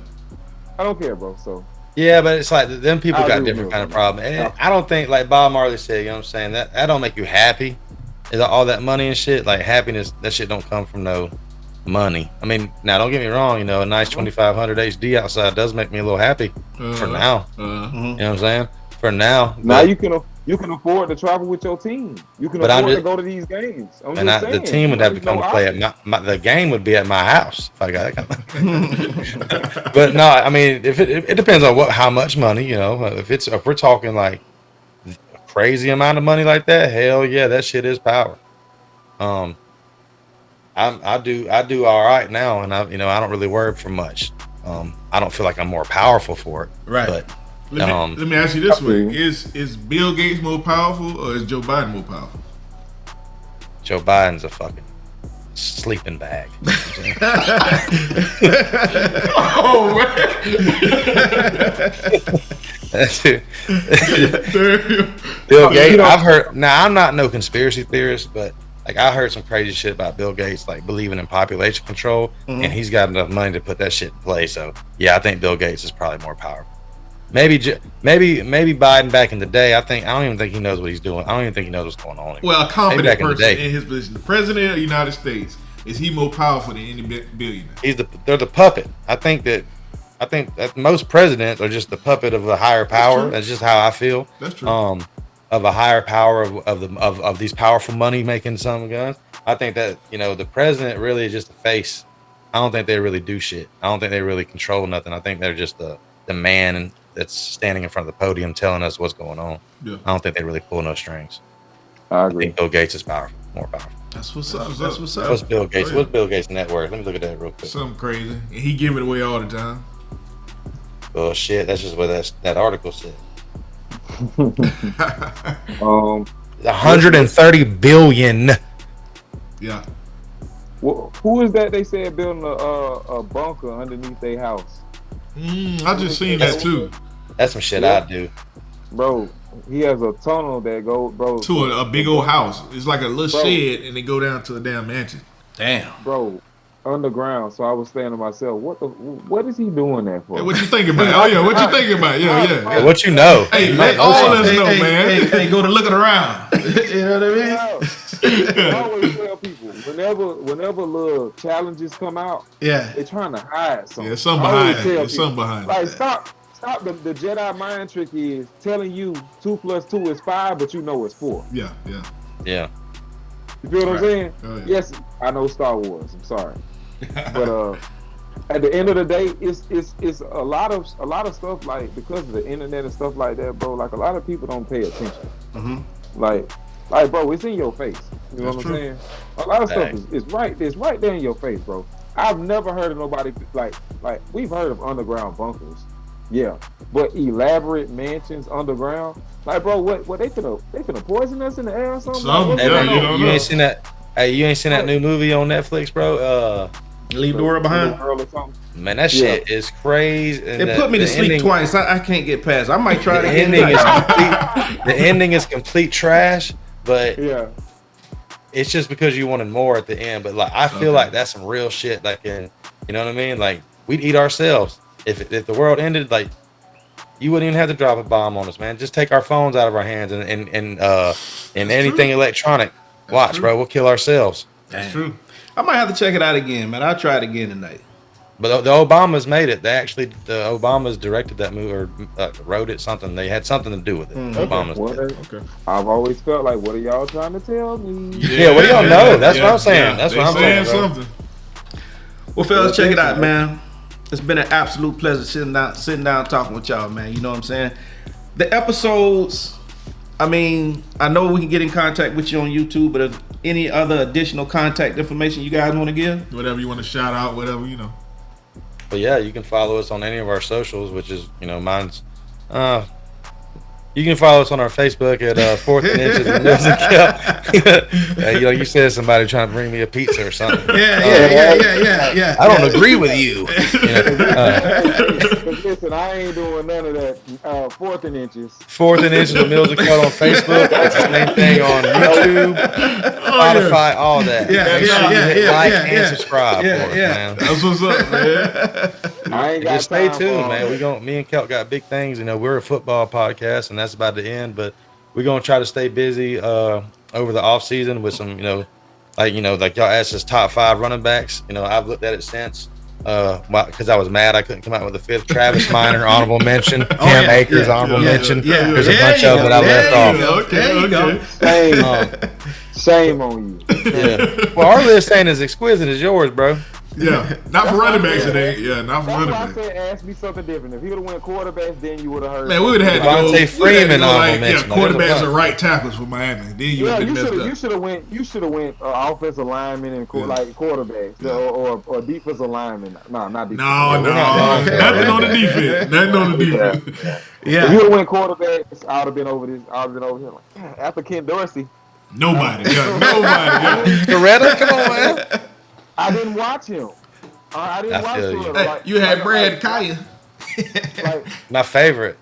I don't care, bro. So
Yeah, but it's like them people
I
got
agree
different
with
kind of
you.
problem. And I don't think, like Bob Marley said, you know what I'm saying, that don't make you happy. Is all that money and shit, like happiness, that shit don't come from no money. I mean, now don't get me wrong, you know, a nice 2500 HD outside does make me a little happy for now. You know what I'm saying? For now.
now
but-
you can afford to travel with your team. You can
But I'm
afford to
just-
go to these games. I'm
and
just
the
saying,
team would have to
there's
come
no
to play
option.
at the game would be at my house if I got that kind of. But no, I mean, if it depends on how much money, you know. If we're talking like a crazy amount of money like that, hell yeah, that shit is power. I do all right now, and I don't really worry for much. I don't feel like I'm more powerful for it,
Right.
But
Let me ask you this way:
Okay.
Is Bill Gates more powerful or is Joe Biden more powerful?
Joe Biden's a fucking sleeping bag.
Oh man!
That's it. Bill Gates. I've heard. Now I'm not no conspiracy theorist, but like I heard some crazy shit about Bill Gates, like believing in population control, and he's got enough money to put that shit in play. So yeah, I think Bill Gates is probably more powerful. Maybe Biden back in the day. I don't even think he knows what he's doing. I don't even think he knows what's going on anymore.
Well, a competent
back in the
person
day.
in his position, the president of the United States, is he more powerful than any billionaire?
They're the puppet. I think that most presidents are just the puppet of a higher power.
true.
That's just how I feel.
That's true.
Of a higher power of these powerful money making some guns. I think that the president really is just a face. I don't think they really do shit. I don't think they really control nothing. I think they're just the man that's standing in front of the podium telling us what's going on.
Yeah.
I don't think they really pull no strings.
I
I
agree.
think Bill Gates is more powerful.
That's what's up.
That's
That's
what's
what's
What's
up.
Bill Gates?
Oh, yeah.
What's Bill Gates' net worth? Let me look at that real quick.
Something crazy, and he give it away all the time.
Oh shit, that's just what that article said. 130 billion.
Yeah.
Who is that? They said building a bunker underneath their house,
I just seen that too.
That's some shit
Yeah.
I'd do.
bro. He has a tunnel that goes, bro.
To a big old house. It's like a little
Bro.
shed, and they go down to a damn mansion.
Damn.
bro, underground. So I was saying to myself, what is he doing that for?
Hey, what you thinking about? Oh yeah, what you thinking about? Yeah.
Hey, what you know?
Hey,
You
let
might know
all
something.
us know, man.
Hey, go to looking around. You know what I mean?
I always tell people whenever little challenges come out,
Yeah.
they're trying to hide something.
Yeah, something
I always
behind it.
tell
There's
people,
something behind
like
it.
Stop. The Jedi mind trick is telling you 2 + 2 is 5, but you know it's 4.
Yeah.
Yeah.
You feel what I'm
Right.
saying?
Oh, yeah.
Yes, I know Star Wars. I'm sorry, but at the end of the day, it's a lot of stuff, like, because of the internet and stuff like that, bro. Like, a lot of people don't pay attention. Like, bro, it's in your face. You know
That's
what
true.
I'm saying? A lot of stuff
Dang.
is right. It's right there in your face, bro. I've never heard of nobody like we've heard of underground bunkers, yeah, but elaborate mansions underground, like, bro, what they finna poison us in the air or something? Like, what's
Yeah,
going
you
on?
don't
You
know.
ain't seen that? Hey, you ain't seen that new movie on Netflix, bro?
Leave the world
In
behind.
the world or something.
Man, that shit is crazy. And
It put me to sleep
ending,
twice. I can't get past. I might try it
The
again
ending is
tonight.
complete. The ending is complete trash, but
Yeah,
it's just because you wanted more at the end. But like, I feel like that's some real shit. Like, you know what I mean? Like, we'd eat ourselves if the world ended. Like, you wouldn't even have to drop a bomb on us, man. Just take our phones out of our hands and anything electronic. Watch,
true.
bro. We'll kill ourselves.
That's true.
I might have to check it out again, man. I'll try it again tonight.
But the Obamas made it. The Obamas directed that movie or wrote it. Something they had something to do with it. Obamas
well,
did.
Okay.
I've always felt like, what are y'all trying to tell me?
Yeah, what do y'all know? That's what I'm saying. That's what I'm saying, bro.
Something.
Well, fellas, check it out, man. It's been an absolute pleasure sitting down talking with y'all, man. You know what I'm saying? The episodes, I mean, I know we can get in contact with you on YouTube, but if any other additional contact information you guys want to give?
Whatever you want to shout out, whatever, you know.
But yeah, you can follow us on any of our socials, which is, mine's. You can follow us on our Facebook at 4th and Inches with Mills and Kelt. You said somebody trying to bring me a pizza or something.
Yeah.
I don't agree with you.
Listen, I ain't doing none of that. 4th and Inches.
4th and Inches with Mills and Kelt on Facebook. It's the same thing on YouTube, Spotify, all that. Make sure you hit like and subscribe for us, man.
That's what's up, man.
I ain't got
Just stay
time
tuned,
for
man. Me and Kelt got big things. We're a football podcast, and that's about to end. But we're gonna try to stay busy over the off season with some, like y'all asked us top 5 running backs. I've looked at it since because I was mad I couldn't come out with a 5th. Travis Minor, honorable mention. Cam Akers, honorable mention. There's a bunch of them that I left off.
There you go.
Shame on you.
Yeah. Well, our list ain't as exquisite as yours, bro.
Yeah, not for running backs today. Yeah, not for
That's
running
why I
backs.
said ask me something different. If he would have went quarterbacks, then you would have heard.
Man, we would have had to go.
Devontae Freeman honorable mention.
Quarterbacks and right tackles for Miami. Then you would have been messed up.
You should have went offensive lineman and like quarterbacks or defensive lineman. No, not defensive.
Nothing on the defense. Nothing on the defense.
If you would have went quarterbacks, I would have been over this. I would have been over here. Like, after Ken Dorsey,
Nobody.
Coretta, come on, man.
I didn't watch him. I didn't watch
feel you.
him.
Hey, you had Brad Kaya.
Like,
My favorite.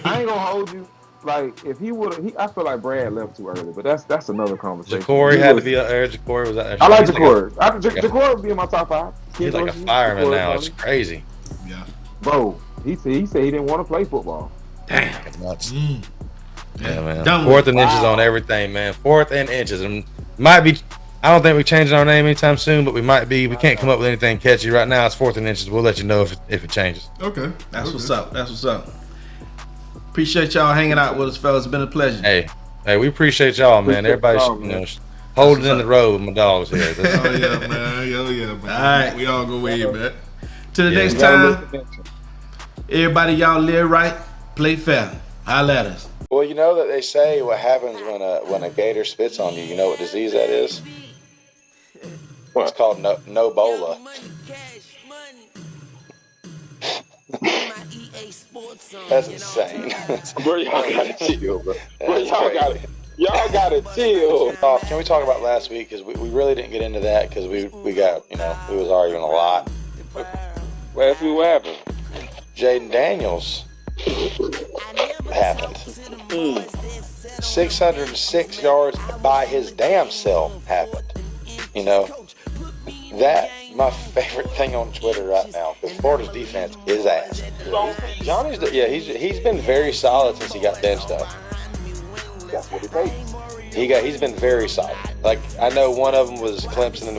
I ain't gonna hold you. Like, if he would have, I feel like Brad left too early, but that's another conversation.
Jacory had to be up there. Jacory was out there.
I like Jacory. Jacory would be in my top 5.
He's like a fireman now. It's crazy.
Yeah.
Bro, he said he didn't want to play football.
Damn.
Nuts. Yeah, man.
Done
4th and
with it.
Inches on everything, man. 4th and Inches. And might be. I don't think we're changing our name anytime soon, but we might be. We can't come up with anything catchy right now. It's 4th and Inches. We'll let you know if it changes.
Okay.
That's what's up. That's what's up. Appreciate y'all hanging out with us, fellas. It's been a pleasure.
Hey, we appreciate y'all, man. Everybody, holding in the road with my dogs here.
Oh yeah, man. Man.
All right.
We all go way back.
Till the next time, everybody, y'all live right, play fair. Holla at us.
Well, you know that they say what happens when a gator spits on you. You know what disease that is? It's called no-bola. That's insane.
Bro, y'all gotta chill, bro. Y'all gotta chill.
Can we talk about last week? Because we really didn't get into that because we got, we was arguing a lot.
Last week, what happened?
Jaden Daniels happened. 606 yards by his damn self happened. That my favorite thing on Twitter right now because Florida's defense is ass. Johnny's he's been very solid since he got benched up.
That's what it takes.
He's been very solid. Like I know one of them was Clemson and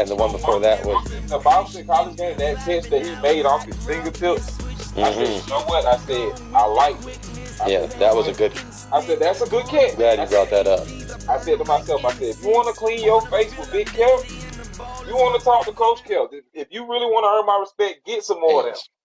the one before that was
The Boston college game, that catch that he made off his fingertips, I said, you know what? I said, I like it.
Yeah, that was a good.
I said, that's a good catch.
Glad you brought that up.
I said to myself, I said, if you want to clean your face with Big Kelt, you want to talk to Coach Kelt. If you really want to earn my respect, get some more of them.